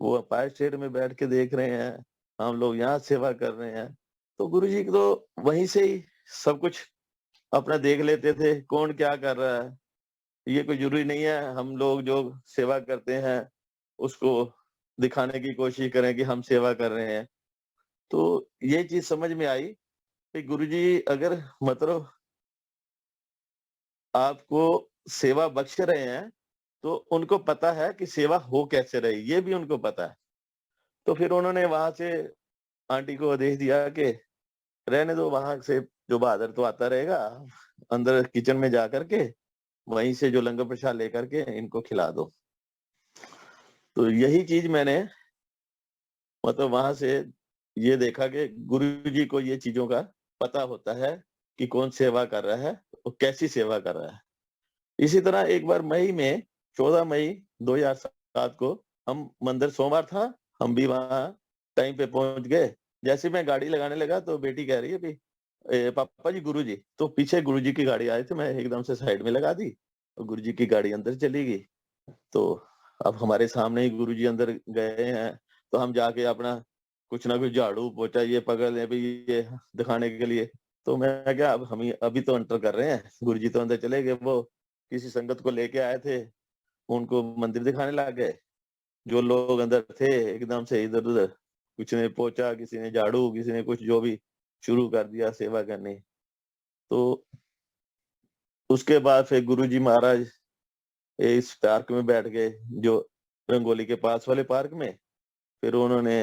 वो अपायर स्टेट में बैठ के देख रहे हैं, हम लोग यहाँ सेवा कर रहे हैं। तो गुरुजी तो वहीं से ही सब कुछ अपना देख लेते थे, कौन क्या कर रहा है। ये कोई ज़रूरी नहीं है हम लोग जो सेवा करते हैं, उसको दिखाने की कोशिश करें कि हम सेवा कर रहे हैं। तो ये चीज़ समझ में आई कि गुरुजी अगर मतलब आपको सेवा बख्श रहे हैं, तो उनको पता है कि सेवा हो कैसे रही, ये भी उनको पता है। तो फिर उन्होंने वहाँ से आंटी को आदेश दिया कि रहने दो, वहाँ से जो बहादुर तो आता रहेगा, अंदर किचन में जा कर के वहीं से जो लंगर प्रसाद लेकर के इनको खिला दो। तो यही चीज़ मैंने मतलब वहाँ से ये देखा कि गुरुजी को ये चीज़ों का पता होता है कि कौन सेवा कर रहा है और कैसी सेवा कर रहा है। इसी तरह एक बार मई में 14 मई 2007 को हम मंदिर सोमवार था, हम भी वहाँ टाइम पे पहुँच गए। जैसे ही मैं गाड़ी लगाने लगा तो बेटी कह रही है कि पापा जी गुरुजी, तो पीछे गुरुजी की गाड़ी आई, तो मैं एकदम से साइड में लगा दी और गुरुजी की गाड़ी अंदर चली गई। तो अब हमारे सामने ही गुरुजी अंदर गए हैं, तो हम जाके अपना कुछ ना कुछ झाड़ू पोंछा ये पकड़ लें भई ये दिखाने के लिए। तो मैं क्या, अब हम ही अभी तो एंटर कर रहे हैं, गुरुजी तो अंदर चले गए, वो किसी संगत को लेके आए थे, उनको मंदिर दिखाने लग गए। जो लोग अंदर थे एकदम से इधर-उधर, किसी ने पोंछा, किसी ने झाड़ू, किसी ने कुछ जो भी शुरू कर दिया सेवा करनी। तो उसके बाद फिर गुरुजी महाराज इस पार्क में बैठ गए, जो रंगोली के पास वाले पार्क में। फिर उन्होंने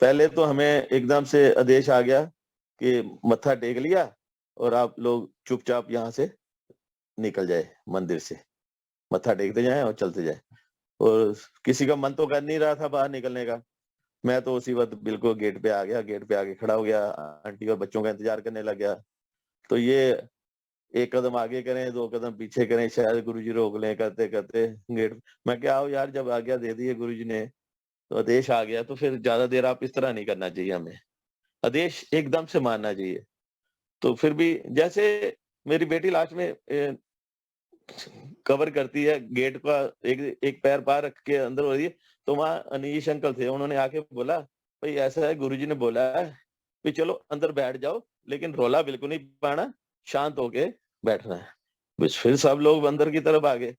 पहले तो हमें एकदम से आदेश आ गया कि मत्था टेक लिया और आप लोग चुपचाप यहाँ से निकल जाए मंदिर से। मत्था टेकते जाएँ और चलते जाएँ। और किसी का मन तो कर नहीं रहा था बाहर निकलने का। मैं तो उसी वक़्त बिल्कुल गेट पे आ गया, गेट पे आके खड़ा हो गया, आंटी और बच्चों का इंतज़ार करने लग गया। तो ये 1 कदम आगे करें, 2 कदम पीछे करें, शायद गुरुजी रोक लें करते-करते गेट। मैं क्या आओ यार, जब आज्ञा दे दी है गुरुजी ने, तो आदेश आ गया तो फिर ज़्यादा देर आप इस तरह नहीं करना चाहिए हमें। आदेश एकदम से मानना चाहिए। तो फिर भी जैसे मेरी बेटी लास्ट में कवर करती है गेट का, एक एक पैर बाहर रख के अंदर हो रही है, तो वहाँ अनीश अंकल थे, उन्होंने आके बोला, "भई ऐसा है, गुरुजी ने बोला है कि चलो अंदर बैठ जाओ, लेकिन रौला बिल्कुल नहीं पाना, शांत होके बैठना है।" बस फिर सब लोग अंदर की तरफ आ गए।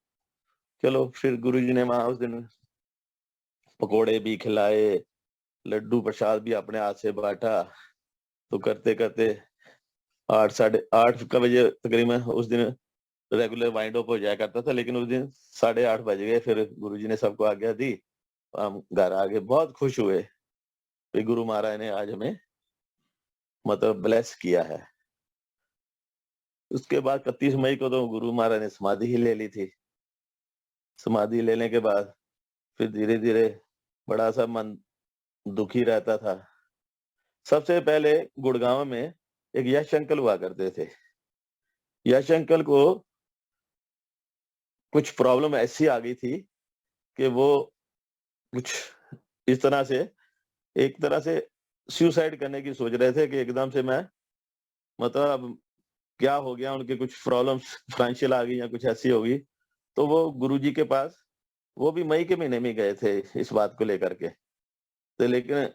चलो फिर गुरुजी ने वहाँ उस दिन पकोड़े भी खिलाए, लड्डू प्रसाद भी अपने हाथ से बाँटा। तो करते-करते 8 साढ़े 8 का बजे तकरीबन उस दिन रेगुलर वाइंड अप हो जाया करता था, लेकिन उस दिन 8:30 बज गए, फिर गुरुजी ने सबको आज्ञा दी, हम घर आ गए। बहुत खुश हुए कि गुरु महाराज ने आज हमें मतलब ब्लेस किया है। उसके बाद 31 मई को तो गुरु महाराज ने समाधि ही ले ली थी। समाधि लेने के बाद फिर धीरे-धीरे बड़ा-सा मन दुखी रहता था। सबसे पहले गुड़गाँव में एक यश अंकल हुआ करते थे। यश अंकल को कुछ प्रॉब्लम ऐसी आ गई थी कि वो कुछ इस तरह से एक तरह से सुसाइड करने की सोच रहे थे कि एकदम से मैं मतलब अब क्या हो गया, उनके कुछ प्रॉब्लम्स फाइनेंशियल आ गई या कुछ ऐसी होगी। तो वो गुरुजी के पास, वो भी मई के महीने में गए थे इस बात को लेकर के। तो लेकिन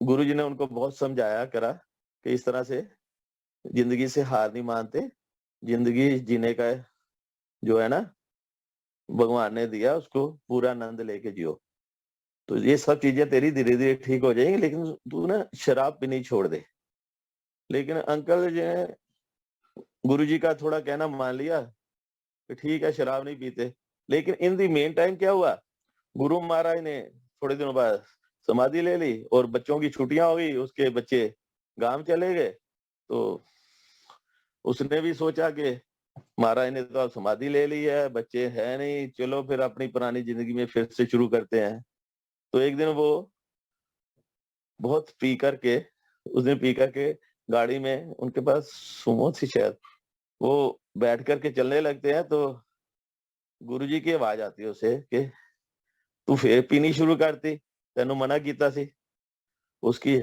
गुरुजी ने उनको बहुत समझाया करा कि इस तरह से ज़िंदगी से हार नहीं मानते, ज़िंदगी जीने का जो है ना, भगवान ने दिया, उसको पूरा आनंद लेके जियो। तो ये सब चीज़ें तेरी धीरे-धीरे ठीक हो जाएँगी, लेकिन तू ना शराब पीनी छोड़ दे। लेकिन अंकल जो है, गुरुजी का थोड़ा कहना मान लिया कि ठीक है, शराब नहीं पीते। लेकिन इन द मीन टाइम क्या हुआ, गुरु महाराज ने थोड़े दिनों बाद समाधि ले ली और बच्चों की छुट्टियाँ हो गई, उसके बच्चे गाँव चले गए। तो उसने भी सोचा कि महाराज ने तो अब समाधि ले ली है, बच्चे हैं नहीं, चलो फिर अपनी पुरानी ज़िंदगी में फिर से शुरू करते हैं। तो एक दिन वो बहुत पी कर के उस दिन पी कर के गाड़ी में, उनके पास सुमो थी शायद, वो बैठ कर के चलने लगते हैं, तो गुरुजी की आवाज़ आती है उसे कि तू फिर पीनी शुरू करती, तेनू मना कीता सी। उसकी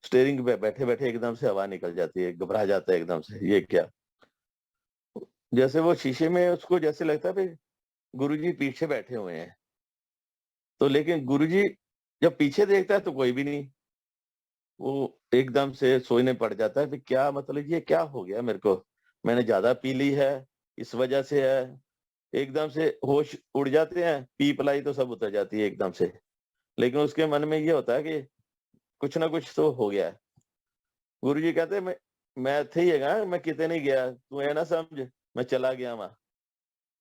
स्टीयरिंग पे बैठे-बैठे एकदम से हवा निकल जाती है, घबरा जाता है एकदम से, ये क्या? जैसे वो शीशे में उसको जैसे लगता है भई गुरुजी पीछे बैठे हुए हैं। तो लेकिन गुरुजी जब पीछे देखता है तो कोई भी नहीं। वो एकदम से सोचने पड़ जाता है कि क्या मतलब ये क्या हो गया मेरे को? मैंने ज़्यादा पी ली है, इस वजह से है। एकदम से होश उड़ जाते हैं, पी-पलाई तो सब उतर जाती है एकदम से। लेकिन उसके मन में ये होता है कि कुछ ना कुछ तो हो गया है। गुरुजी कहते हैं मैं ਇੱਥੇ ही हैगा, मैं किते नहीं गया, तू ये ना समझ मैं चला गया वहाँ।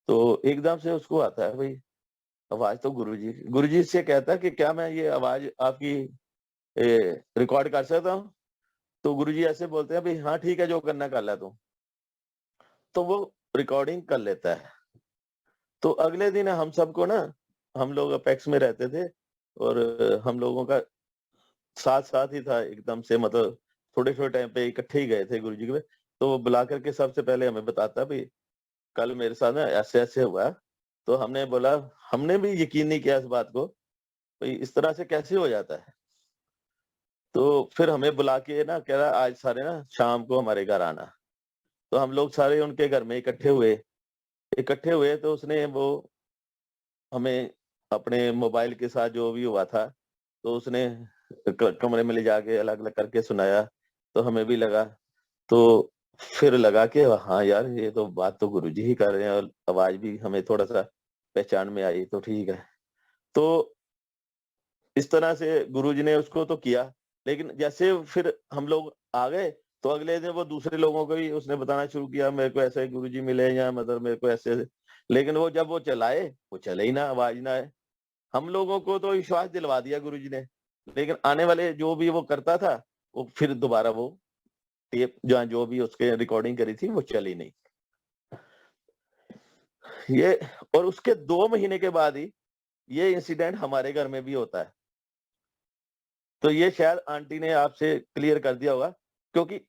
तो एकदम से उसको आता है भई आवाज़ तो गुरुजी से कहता है कि क्या मैं ये आवाज़ आपकी रिकॉर्ड कर सकता हूँ? तो गुरुजी ऐसे बोलते हैं, "भई हाँ, ठीक है, जो करना कर लै तू।" तो वो रिकॉर्डिंग कर लेता है। तो अगले दिन हम सबको ना, हम लोग अपेक्स में रहते थे और हम लोगों का साथ-साथ ही था एकदम से, मतलब थोड़े-थोड़े टाइम पे इकट्ठे ही गए थे गुरुजी के। तो वो बुला कर के सबसे पहले हमें बताता, "भई कल मेरे साथ ना ऐसे-ऐसे हुआ।" तो हमने बोला, हमने भी यकीन नहीं किया इस बात को, भई इस तरह से कैसे हो जाता है? तो फिर हमें बुला के ना कह रहा आज सारे ना शाम को हमारे घर आना। तो हम लोग सारे उनके घर में इकट्ठे हुए तो उसने वो हमें अपने मोबाइल के साथ जो भी हुआ था, तो उसने कमरे में ले जाके अलग-अलग करके सुनाया, तो हमें भी लगा। तो फिर लगा कि हाँ यार, ये तो बात तो गुरुजी ही कर रहे हैं और आवाज़ भी हमें थोड़ा-सा पहचान में आई, तो ठीक है। तो इस तरह से गुरुजी ने उसको तो किया, लेकिन जैसे फिर हम लोग आ गए, तो अगले दिन वो दूसरे लोगों को भी उसने बताना शुरू किया, मेरे को ऐसे गुरुजी मिले या मतलब मेरे को ऐसे। लेकिन वो जब वो चलाए, वो चले ही ना, आवाज़ ना आए। हम लोगों को तो विश्वास दिलवा दिया गुरुजी ने, लेकिन आने वाले जो भी वो करता था, वो फिर दोबारा वो टेप जहाँ जो भी उसके रिकॉर्डिंग करी थी, वो चली नहीं। ये और उसके 2 महीने के बाद ही ये इंसिडेंट हमारे घर में भी होता है। तो ये शायद आंटी ने आपसे क्लियर कर दिया होगा, क्योंकि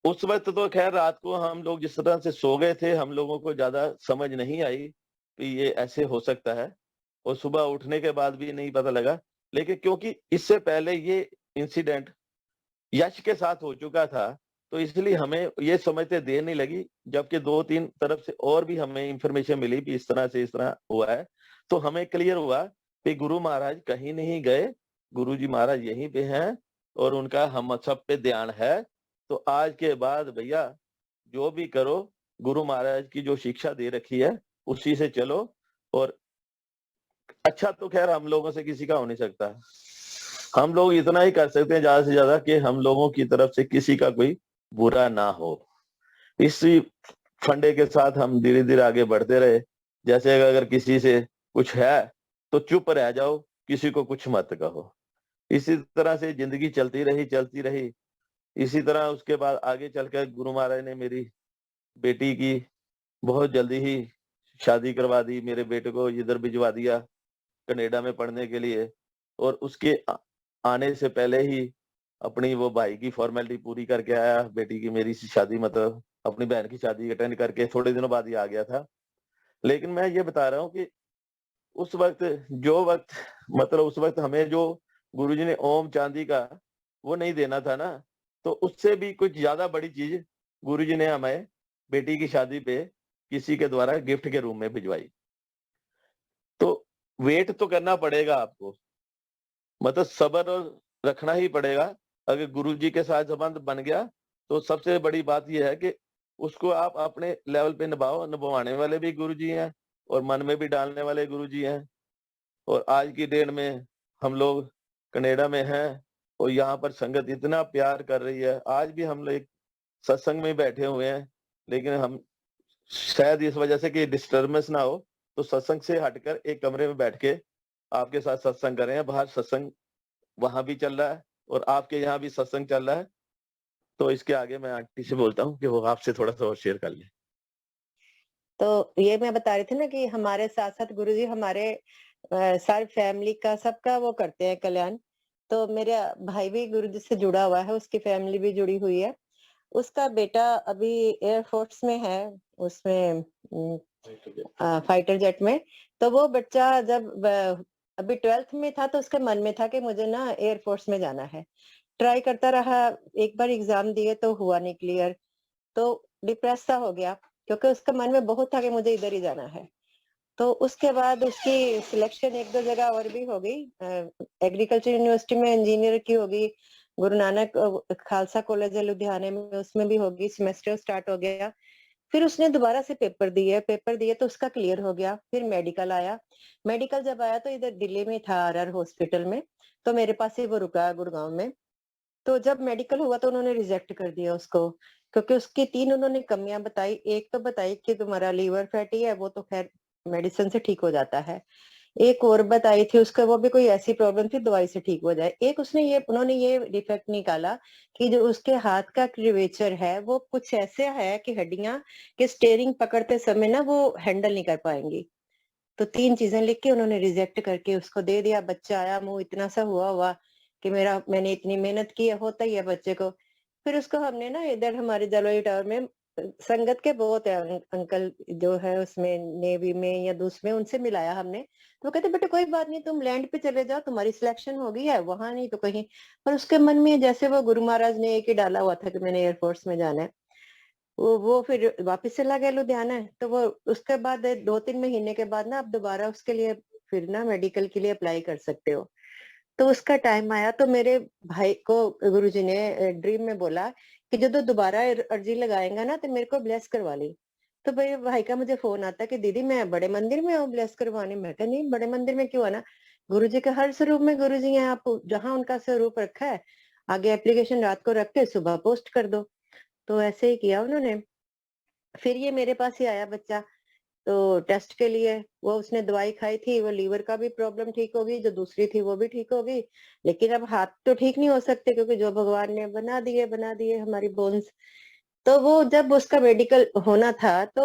उस वक्त तो खैर रात को हम लोग जिस तरह से सो गए थे, हम लोगों को ज्यादा समझ नहीं आई कि ये ऐसे हो सकता है, और सुबह उठने के बाद भी नहीं पता लगा। लेकिन क्योंकि इससे पहले ये इंसिडेंट यश के साथ हो चुका था, तो इसलिए हमें ये समझते देर नहीं लगी, जबकि 2-3 तरफ से और भी हमें इंफॉर्मेशन मिली कि इस तरह से इस तरह हुआ है। तो हमें क्लियर हुआ कि गुरु महाराज कहीं नहीं गए, गुरुजी महाराज यहीं पे हैं और उनका हम सब पे ध्यान है। तो आज के बाद भैया जो भी करो, गुरु महाराज की जो शिक्षा दे रखी है उसी से चलो, और अच्छा तो खैर हम लोगों से किसी का हो नहीं सकता। हम लोग इतना ही कर सकते हैं ज्यादा से ज्यादा कि हम लोगों की तरफ से किसी का कोई बुरा ना हो। इसी फंडे के साथ हम धीरे धीरे आगे बढ़ते रहे। जैसे अगर किसी से कुछ है तो चुप रह जाओ, किसी को कुछ मत कहो। इसी तरह से जिंदगी चलती रही। इसी तरह उसके बाद आगे चलकर गुरु महाराज ने मेरी बेटी की बहुत जल्दी ही शादी करवा दी। मेरे बेटे को इधर भिजवा दिया कनाडा में पढ़ने के लिए, और उसके आने से पहले ही अपनी वो भाई की फॉर्मेलिटी पूरी करके आया। बेटी की मेरी शादी, मतलब अपनी बहन की शादी अटेंड करके थोड़े दिनों बाद ही आ गया था। लेकिन मैं ये बता रहा हूँ कि उस वक्त जो वक्त मतलब उस वक्त हमें जो गुरुजी ने ओम चांदी का वो नहीं देना था ना, तो उससे भी कुछ ज्यादा बड़ी चीज गुरुजी ने हमें बेटी की शादी पे किसी के द्वारा गिफ्ट के रूप में भिजवाई। तो वेट तो करना पड़ेगा आपको, मतलब सब्र और रखना ही पड़ेगा। अगर गुरुजी के साथ संबंध बन गया तो सबसे बड़ी बात यह है कि उसको आप अपने लेवल पे निभाओ। निभाने वाले भी गुरुजी हैं और मन में भी डालने वाले गुरुजी हैं। और आज की डेट में हम लोग कनाडा में हैं और यहाँ पर संगत इतना प्यार कर रही है। आज भी हम लोग एक सत्संग में बैठे हुए हैं, लेकिन हम शायद इस वजह से कि डिस्टर्बेंस ना हो, तो सत्संग से हटकर एक कमरे में बैठ के आपके साथ सत्संग कर रहे हैं। बाहर सत्संग वहां भी चल रहा है और आपके यहाँ भी सत्संग चल रहा है। तो इसके आगे मैं आंटी से बोलता हूँ कि वो आपसे थोड़ा सा और शेयर कर ले। तो ये मैं बता रही थी ना कि हमारे साथ साथ गुरुजी हमारे सारी फैमिली का सबका वो करते हैं कल्याण। तो मेरे भाई भी गुरुजी से जुड़ा हुआ है, उसकी फैमिली भी जुड़ी हुई है। उसका बेटा अभी एयरफोर्स में है, उसमें फाइटर जेट में। तो वो बच्चा जब अभी 12th में था तो उसके मन में था कि मुझे ना एयरफोर्स में जाना है। ट्राई करता रहा, एक बार एग्जाम दिए तो हुआ नहीं क्लियर, तो डिप्रेस सा हो गया, क्योंकि उसके मन में बहुत था कि मुझे इधर ही जाना है। तो उसके बाद उसकी सिलेक्शन एक दो जगह और भी हो गई, एग्रीकल्चर यूनिवर्सिटी में इंजीनियर की होगी, गुरु नानक खालसा कॉलेज है लुधियाने में, उसमें भी होगी, सेमेस्टर स्टार्ट हो गया। फिर उसने दोबारा से पेपर दिए तो उसका क्लियर हो गया। फिर मेडिकल आया, मेडिकल जब आया तो इधर दिल्ली में था आरआर हॉस्पिटल में, तो मेरे पास ही वो रुका गुड़गांव में। तो जब मेडिकल हुआ तो उन्होंने रिजेक्ट कर दिया उसको, क्योंकि उसकी 3 उन्होंने कमियां बताई। एक तो बताई कि तुम्हारा लीवर फैटी है, वो तो खैर मेडिसिन से ठीक हो जाता है। एक और बताई थी उसका, वो भी कोई ऐसी प्रॉब्लम थी दवाई से ठीक हो जाए। एक उन्होंने ये डिफेक्ट निकाला कि जो उसके हाथ का क्रिवेचर है वो कुछ ऐसे है कि हड्डियां के स्टेयरिंग पकड़ते समय ना वो हैंडल नहीं कर पाएंगी। तो 3 चीजें लिख के उन्होंने रिजेक्ट करके उसको दे दिया। बच्चा आया, मुंह इतना सा हुआ हुआ कि मैंने इतनी मेहनत की है, होता ही है बच्चे को। फिर उसको हमने ना इधर हमारे जलोई टावर में संगत के बहुत है अंकल जो है उसमें नेवी में या दूसरे में, उनसे मिलाया हमने। तो वो कहते बेटे कोई बात नहीं, तुम लैंड पे चले जाओ, तुम्हारी सिलेक्शन हो गई है, वहां नहीं तो कहीं। पर उसके मन में जैसे वो गुरु महाराज ने एक ही डाला हुआ था कि मैंने एयरफोर्स में जाना है, वो फिर वापस चला गया लुधियाना। तो वो उसके बाद 2-3 महीने के बाद ना आप दोबारा उसके लिए फिर ना मेडिकल के लिए अप्लाई कर सकते हो। तो उसका टाइम आया तो मेरे भाई को गुरुजी ने ड्रीम में बोला कि जो तो दोबारा अर्जी लगाएगा ना तो मेरे को ब्लेस करवा ली। तो मेरे भाई का मुझे फोन आता कि दीदी मैं बड़े मंदिर में हूँ ब्लेस करवाने। मैं कहा नहीं, बड़े मंदिर में क्यों आना, गुरुजी के हर स्वरूप में गुरुजी हैं, आप जहाँ उनका स्वरूप रखा है आगे एप्लीकेशन रात को रख के सुबह पोस्ट कर दो। तो ऐसे ही किया उन्होंने। फिर ये मेरे पास ही आया बच्चा, तो टेस्ट के लिए वो उसने दवाई खाई थी, वो लीवर का भी प्रॉब्लम ठीक होगी, जो दूसरी थी वो भी ठीक होगी। लेकिन अब हाथ तो ठीक नहीं हो सकते, क्योंकि जो भगवान ने बना दिए हमारी बोन्स। तो वो जब उसका मेडिकल होना था तो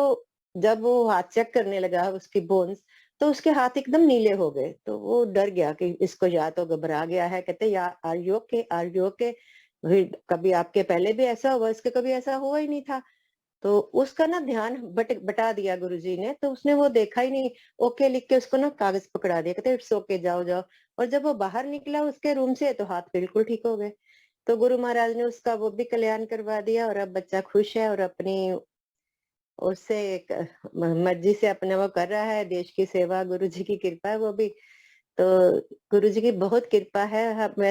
जब वो हाथ चेक करने लगा उसकी बोन्स, तो उसके हाथ एकदम नीले हो गए। तो वो डर गया कि इसको या तो घबरा गया है, कहते या are you okay, are you okay? कभी आपके पहले भी ऐसा हुआ, इसके कभी ऐसा हुआ ही नहीं था। तो उसका ना ध्यान बटा दिया गुरुजी ने, तो उसने वो देखा ही नहीं। ओके लिख के उसको ना कागज पकड़ा दिया, कहते इट्स ओके, जाओ जाओ। और जब वो बाहर निकला उसके रूम से तो हाथ बिल्कुल ठीक हो गए। तो गुरु महाराज ने उसका वो भी कल्याण करवा दिया और अब बच्चा खुश है और अपनी उससे एक मर्जी से अपना वो कर रहा है, देश की सेवा, गुरु जी की कृपा है वो भी। तो गुरु जी की बहुत कृपा है।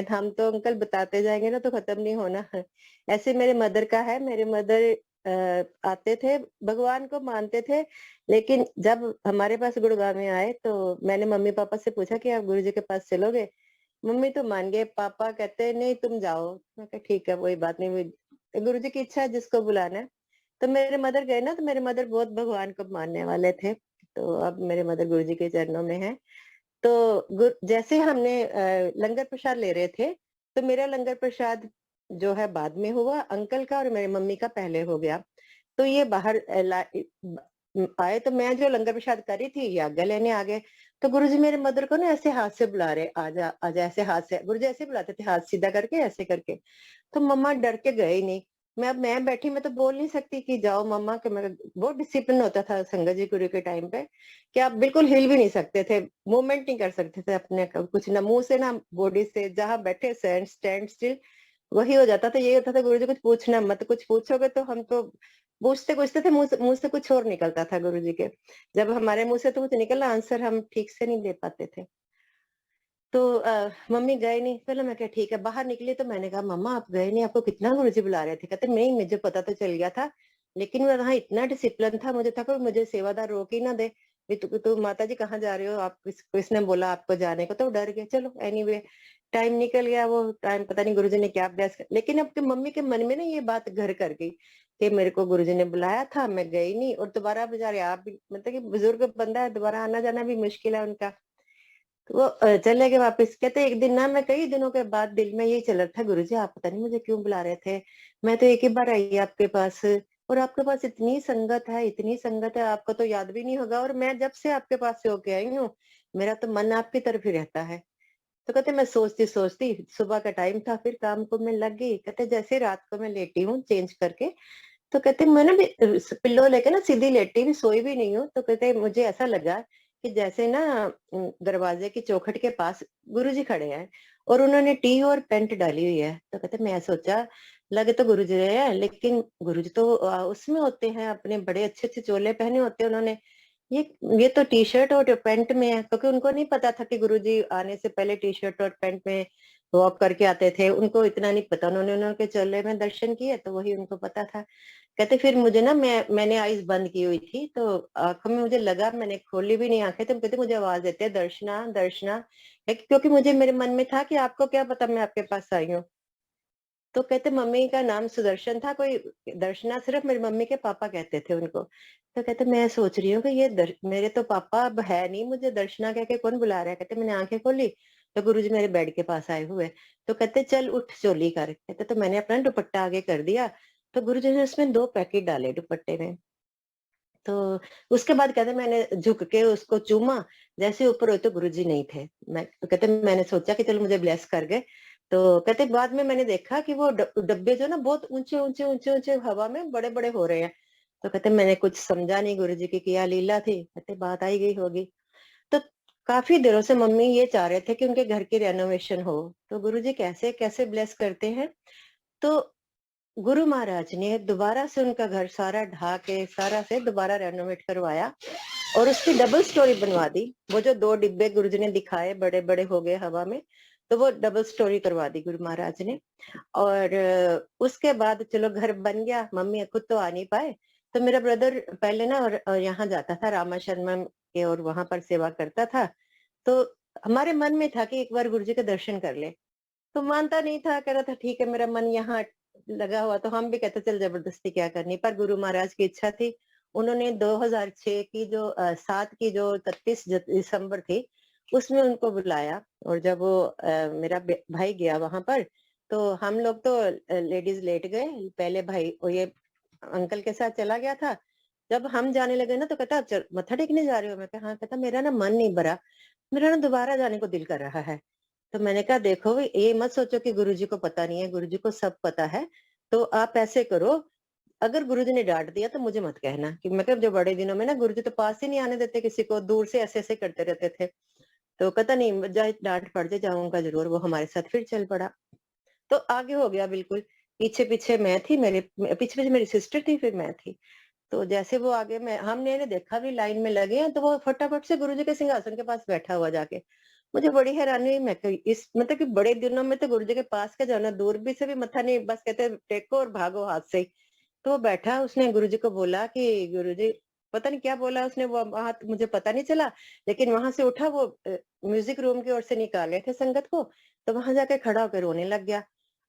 हम तो अंकल बताते जाएंगे ना तो खत्म नहीं होना है। ऐसे मेरे मदर का है, मेरे मदर आते थे, भगवान को मानते थे, लेकिन जब हमारे पास गुड़गांव में आए तो मैंने मम्मी पापा से पूछा कि आप गुरु जी के पास चलोगे? मम्मी तो मान गए, पापा कहते नहीं तुम जाओ। मैं कहा ठीक है, कोई बात नहीं, गुरु जी की इच्छा है, जिसको बुलाना है। तो मेरे मदर गए ना, तो मेरे मदर बहुत भगवान को मानने वाले थे। तो अब मेरे मदर गुरु जी के चरणों में है। तो जैसे हमने लंगर प्रसाद ले रहे थे, तो मेरा लंगर प्रसाद जो है बाद में हुआ, अंकल का और मेरी मम्मी का पहले हो गया। तो ये बाहर आए, तो मैं जो लंगर प्रसाद कर रही थी ये आगे लेने आ गए। तो गुरुजी मेरे मदर को ना ऐसे हाथ से बुला रहे, आजा आजा, ऐसे हाथ से। गुरुजी ऐसे बुलाते थे, हाथ सीधा करके ऐसे करके। तो मम्मा डर के गए ही नहीं। मैं बैठी, मैं तो बोल नहीं सकती कि जाओ मम्मा, कि मैं बहुत डिसिप्लिन होता था संगत जी गुरु के टाइम पे, कि आप बिल्कुल हिल भी नहीं सकते थे, मूवमेंट नहीं कर सकते थे अपने कुछ, ना मुंह से ना बॉडी से, जहां बैठे स्टैंड स्टिल वही हो जाता था। ये होता था गुरुजी कुछ पूछना मत, कुछ पूछोगे तो हम तो पूछते पूछते थे, मुंह से कुछ और निकलता था गुरुजी के। जब हमारे मुंह से तो कुछ निकला, आंसर हम ठीक से नहीं दे पाते थे। तो मम्मी गए नहीं। पहले मैं क्या ठीक है, बाहर निकली तो मैंने कहा मम्मा आप गए नहीं, आपको कितना गुरुजी बुला रहे थे? कहते नहीं, मुझे पता तो चल गया था, लेकिन मैं वहां इतना डिसिप्लिन था, मुझे था कि मुझे सेवादार रोक ही ना दे। तू माता जी कहाँ जा रहे हो आप? किसने बोला आपको जाने को? तो डर गए। चलो एनीवे, टाइम निकल गया। वो टाइम पता नहीं गुरुजी ने क्या अभ्यास कर, लेकिन अब मम्मी के मन में ना ये बात घर कर गई कि मेरे को गुरुजी ने बुलाया था, मैं गई नहीं। और दोबारा बेचारे आप भी, मतलब कि बुजुर्ग बंदा है, दोबारा आना जाना भी मुश्किल है उनका। तो वो चले गए वापस। कहते एक दिन ना, मैं कई दिनों के बाद दिल में यही चल रहा था, गुरुजी आप पता नहीं मुझे क्यों बुला रहे थे, मैं तो एक ही बार आई आपके पास, और आपके पास इतनी संगत है, इतनी संगत है, आपको तो याद भी नहीं होगा। और मैं जब से आपके पास से होके आई हूँ, मेरा तो मन आपकी तरफ ही रहता है। तो कहते मैं सोचती सोचती, सुबह का टाइम था, फिर काम को मैं लग गई। कहते जैसे रात को मैं लेटी हूँ चेंज करके, तो कहते मैं ना भी पिल्लो लेके ना सीधी लेटी भी, सोई भी नहीं हूँ। तो कहते मुझे ऐसा लगा कि जैसे ना दरवाजे की चौखट के पास गुरुजी खड़े हैं और उन्होंने टी और पैंट डाली हुई है। तो कहते मैं सोचा, लगे तो गुरुजी रहे हैं, लेकिन गुरुजी तो उसमें होते हैं, अपने बड़े अच्छे अच्छे चोले पहने होते हैं उन्होंने। ये ये तो टी शर्ट और पैंट में है, क्योंकि उनको नहीं पता था कि गुरुजी आने से पहले टी शर्ट और पैंट में वॉक करके आते थे, उनको इतना नहीं पता। उन्होंने उनके चोले में दर्शन किए तो वही उनको पता था। कहते फिर मुझे ना, मैंने आईज बंद की हुई थी, तो आंखों में मुझे लगा, मैंने खोली भी नहीं आंखें, तो कहते मुझे आवाज देते हैं दर्शना दर्शना, क्योंकि मुझे मेरे मन में था कि आपको क्या पता मैं आपके पास आई हूँ। तो कहते मम्मी का नाम सुदर्शन था, कोई दर्शना सिर्फ मेरी मम्मी के पापा कहते थे उनको। तो कहते मैं सोच रही हूँ कि ये मेरे तो पापा अब है नहीं, मुझे दर्शना कह के कौन बुला रहा है। कहते मैंने आंखें खोली तो गुरुजी मेरे बेड के पास आए हुए। तो कहते चल उठ चोली कर। कहते तो मैंने अपना दुपट्टा आगे कर दिया, तो गुरुजी ने उसमें 2 पैकेट डाले दुपट्टे में। तो उसके बाद कहते मैंने झुक के उसको चूमा, जैसे ऊपर हुए तो गुरुजी नहीं थे। मैं तो कहते मैंने सोचा कि चलो मुझे ब्लेस कर गए। तो कहते बाद में मैंने देखा कि वो डब्बे जो ना बहुत ऊंचे ऊंचे ऊंचे ऊंचे हवा में बड़े बड़े हो रहे हैं। तो कहते मैंने कुछ समझा नहीं गुरुजी की क्या लीला थी, कहते बात आई गई होगी। तो काफी दिनों से मम्मी ये चाह रहे थे कि उनके घर की रेनोवेशन हो, तो गुरुजी कैसे कैसे ब्लेस करते हैं। तो गुरु महाराज ने दोबारा से उनका घर सारा ढा के सारा से दोबारा रेनोवेट करवाया और उसकी डबल स्टोरी बनवा दी। वो जो 2 डिब्बे गुरुजी ने दिखाए बड़े बड़े हो गए हवा में, तो वो डबल स्टोरी करवा दी गुरु महाराज ने। और उसके बाद चलो घर बन गया, मम्मी खुद तो आ नहीं पाए। तो मेरा ब्रदर पहले ना और यहाँ जाता था रामा शर्मा के, और वहां पर सेवा करता था। तो हमारे मन में था कि एक बार गुरुजी के दर्शन कर ले। तो मानता नहीं था, कह रहा था ठीक है, मेरा मन यहाँ लगा हुआ। तो हम भी कहते चल जबरदस्ती क्या करनी, पर गुरु महाराज की इच्छा थी। उन्होंने 2006 की जो 7 की जो 31 दिसंबर थी, उसमें उनको बुलाया। और जब वो मेरा भाई गया वहां पर, तो हम लोग तो लेडीज लेट गए। पहले भाई वो ये अंकल के साथ चला गया था, जब हम जाने लगे ना तो कहता चल मत्था टेकने जा रहे हो? मैं कहा हाँ, कहता मेरा ना मन नहीं भरा, मेरा ना दोबारा जाने को दिल कर रहा है। तो मैंने कहा देखो ये मत सोचो कि गुरुजी को पता नहीं है, गुरुजी को सब पता है। तो आप ऐसे करो, अगर गुरुजी ने डाँट दिया तो मुझे मत कहना, कि मैं कहा जो बड़े दिनों में ना गुरुजी तो पास ही नहीं आने देते किसी को, दूर से ऐसे-ऐसे करते रहते थे। तो कहता नहीं चाहे डाँट पड़ जाए जाऊँगा ज़रूर, वो हमारे साथ फिर चल पड़ा। तो आगे हो गया बिल्कुल, पीछे-पीछे मैं थी, मेरे पीछे-पीछे मेरी सिस्टर थी, फिर मैं थी। तो जैसे वो आगे मैं हमने ने देखा भी लाइन में लगे हैं, तो वो फटाफट से गुरुजी के सिंहासन के पास बैठा हुआ जाके। मुझे बड़ी हैरानी हुई, मैं कही इस मतलब कि बड़े दिनों में तो गुरुजी के पास क्या जाना, दूर भी से भी मत्था नहीं, बस कहते हैं टेको और भागो हाथ से ही। तो वो बैठा, उसने गुरुजी को बोला कि गुरुजी, पता नहीं क्या बोला उसने, वो बात मुझे पता नहीं चला, लेकिन वहां से उठा, वो म्यूजिक रूम की ओर से निकाले थे संगत को, तो वहां जाके खड़ा होकर रोने लग गया।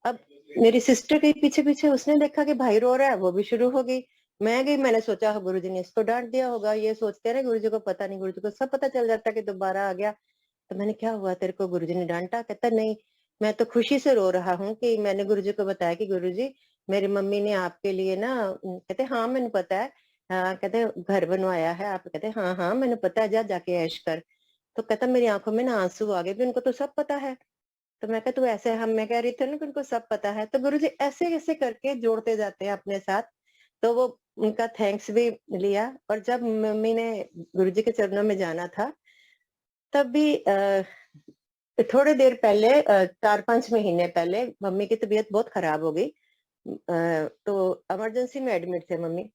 अब मेरी सिस्टर गई पीछे पीछे, उसने देखा कि भाई रो रहा है, वो भी शुरू हो गई। मैं गई, मैंने सोचा गुरुजी ने इसको डांट दिया होगा, ये सोचते रहे गुरुजी को पता नहीं, गुरुजी को सब पता चल जाता कि दोबारा आ गया। तो मैंने, क्या हुआ तेरे को, गुरुजी ने डांटा? कहता नहीं, मैं तो खुशी से रो रहा हूँ कि मैंने गुरुजी को बताया कि गुरुजी मेरी मम्मी ने आपके लिए ना कहते हाँ मैंने पता है, हाँ कहते घर बनवाया है, आप कहते हाँ हाँ मैंने पता है, जा जाके ऐश कर। तो कहता मेरी आंखों में ना आंसू आ गए भी, उनको तो सब पता है। तो मैं कहा तू ऐसे, हम मैं कह रही थी ना कि उनको सब पता है। तो गुरुजी ऐसे ऐसे करके जोड़ते जाते हैं अपने साथ। तो वो उनका थैंक्स भी लिया, और जब मम्मी ने गुरुजी के चरणों में जाना था, तब भी थोड़ी देर पहले 4-5 महीने पहले मम्मी की तबीयत बहुत खराब हो गई। तो इमरजेंसी में एडमिट थे मम्मी,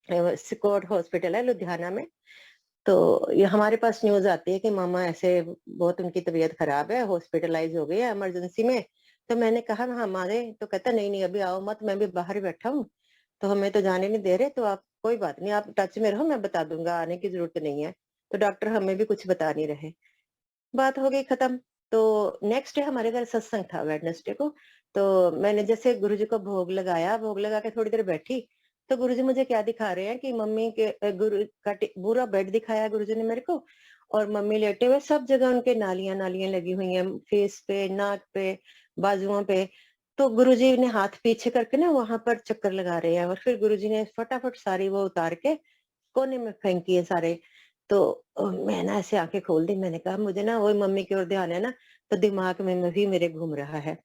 सिकोट हॉस्पिटल है लुधियाना में। तो ये हमारे पास न्यूज़ आती है कि मामा ऐसे बहुत उनकी तबीयत खराब है, हॉस्पिटलाइज़ हो गई है इमरजेंसी में। तो मैंने कहा हाँ, मारे, तो कहता नहीं अभी आओ मत, मैं भी बाहर ही बैठा हूँ, तो हमें तो जाने नहीं दे रहे, तो आप कोई बात नहीं, आप टच में रहो, मैं बता दूंगा, आने की जरूरत नहीं है। तो डॉक्टर हमें भी कुछ बता नहीं रहे। बात हो गई खत्म। तो नेक्स्ट डे हमारे घर सत्संग था वेडनेसडे को। तो मैंने जैसे गुरुजी को भोग लगाया, भोग लगा के थोड़ी देर बैठी, तो गुरुजी मुझे क्या दिखा रहे हैं कि मम्मी के गुरु का पूरा बेड दिखाया गुरुजी ने मेरे को, और मम्मी लेटे हुए, सब जगह उनके नालियां नालियां लगी हुई हैं, फेस पे, नाक पे, बाजुओं पे। तो गुरुजी ने हाथ पीछे करके ना वहां पर चक्कर लगा रहे हैं, और फिर गुरुजी ने फटाफट सारी वो उतार के कोने में फेंकी है सारे। तो मैं ना ऐसे आंखें खोल दी, मैंने कहा मुझे ना वही मम्मी की ओर ध्यान है ना, तो दिमाग में भी मेरे घूम रहा है।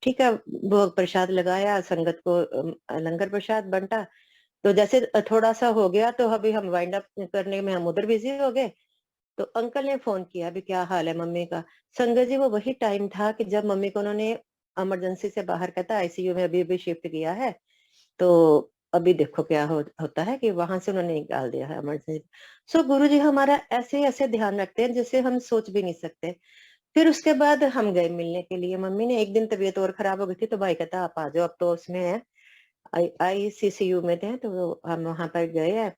ठीक है, भोग प्रसाद लगाया, संगत को लंगर प्रसाद बंटा। तो जैसे थोड़ा सा हो गया, तो अभी हम वाइंड अप करने में हम उधर बिजी हो गए। तो अंकल ने फोन किया, अभी क्या हाल है मम्मी का? संगत जी वो वही टाइम था कि जब मम्मी को उन्होंने इमरजेंसी से बाहर, कहता आईसीयू में अभी अभी शिफ्ट किया है। तो अभी देखो क्या होता है कि वहां से उन्होंने निकाल दिया है इमरजेंसी। सो गुरुजी हमारा ऐसे ऐसे ध्यान रखते हैं जिसे हम सोच भी नहीं सकते। फिर उसके बाद हम गए मिलने के लिए, मम्मी ने एक दिन तबीयत और खराब हो गई थी, तो भाई कहता आप आ जाओ, अब तो उसमें है, आईसीसीयू में थे, तो हम वहां पर गए हैं।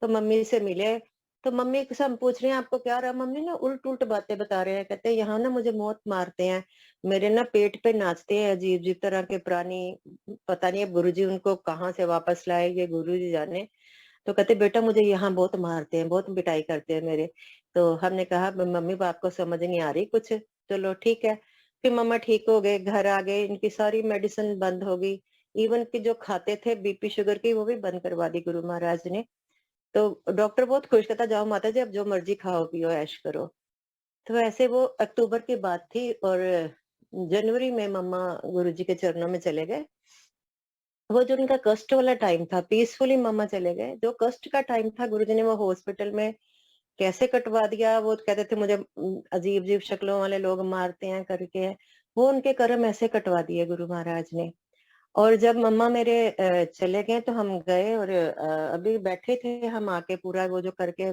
तो मम्मी से मिले, तो मम्मी से हम पूछ रहे हैं आपको क्या रहा? मम्मी ना उल्ट उल्ट बातें बता रहे हैं, कहते हैं यहाँ ना मुझे मौत मारते हैं, मेरे ना पेट पे नाचते हैं अजीब अजीब तरह के प्राणी, पता नहीं अब गुरुजी उनको कहाँ से वापस लाए, ये गुरुजी जाने। तो कहते बेटा मुझे यहाँ बहुत मारते हैं, बहुत पिटाई करते हैं मेरे। तो हमने कहा मम्मी बाप को समझ नहीं आ रही कुछ, चलो ठीक है। फिर मम्मा ठीक हो गए, घर आ गए, इनकी सारी मेडिसिन बंद हो गई, इवन कि जो खाते थे बीपी शुगर की वो भी बंद करवा दी गुरु महाराज ने। तो डॉक्टर बहुत खुश, कहता जाओ माता जी अब जो मर्जी खाओ पियो ऐश करो। तो ऐसे वो अक्टूबर की बात थी, और जनवरी में मम्मा गुरुजी के चरणों में चले गए। वो जो उनका कष्ट वाला टाइम था, पीसफुली मम्मा चले गए। जो कष्ट का टाइम था, गुरुजी ने वो हॉस्पिटल में कैसे कटवा दिया, वो कहते थे मुझे अजीब अजीब शक्लों वाले लोग मारते हैं करके, वो उनके कर्म ऐसे कटवा दिए गुरु महाराज ने। और जब मम्मा मेरे चले गए, तो हम गए, और अभी बैठे थे हम आके पूरा वो जो करके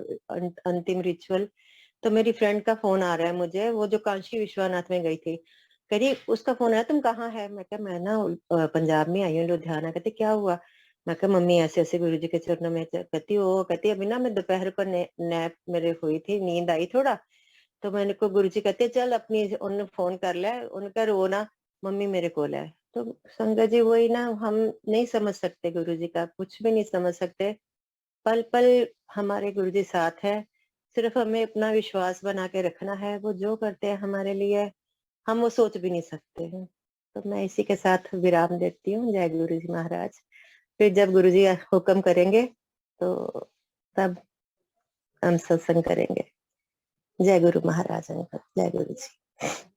अंतिम रिचुअल। तो मेरी फ्रेंड का फोन आ रहा है मुझे, वो जो काशी विश्वनाथ में गई थी, कह रही उसका फोन आया, तुम कहाँ है? मैं कहा मैं ना पंजाब में आई हूँ लुधियाना। कहती क्या हुआ? मैं कहा मम्मी ऐसे ऐसे गुरु जी के चरणों में। कहती ओ, कहती अभी ना मैं दोपहर को नैप मेरे हुई थी, नींद आई थोड़ा, तो मैंने को गुरु जी कहते चल अपनी उन्हें फोन कर ले, उनका रोना, मम्मी मेरे को है। तो संगत जी वही ना, हम नहीं समझ सकते गुरु जी का, कुछ भी नहीं समझ सकते। पल पल हमारे गुरु जी साथ है, सिर्फ हमें अपना विश्वास बना के रखना है, वो जो करते हैं हमारे लिए हम वो सोच भी नहीं सकते हैं। तो मैं इसी के साथ विराम देती हूँ। जय गुरु जी महाराज। फिर जब गुरु जी हुक्म करेंगे तो तब हम सत्संग करेंगे। जय गुरु महाराज अंकल, जय गुरु जी।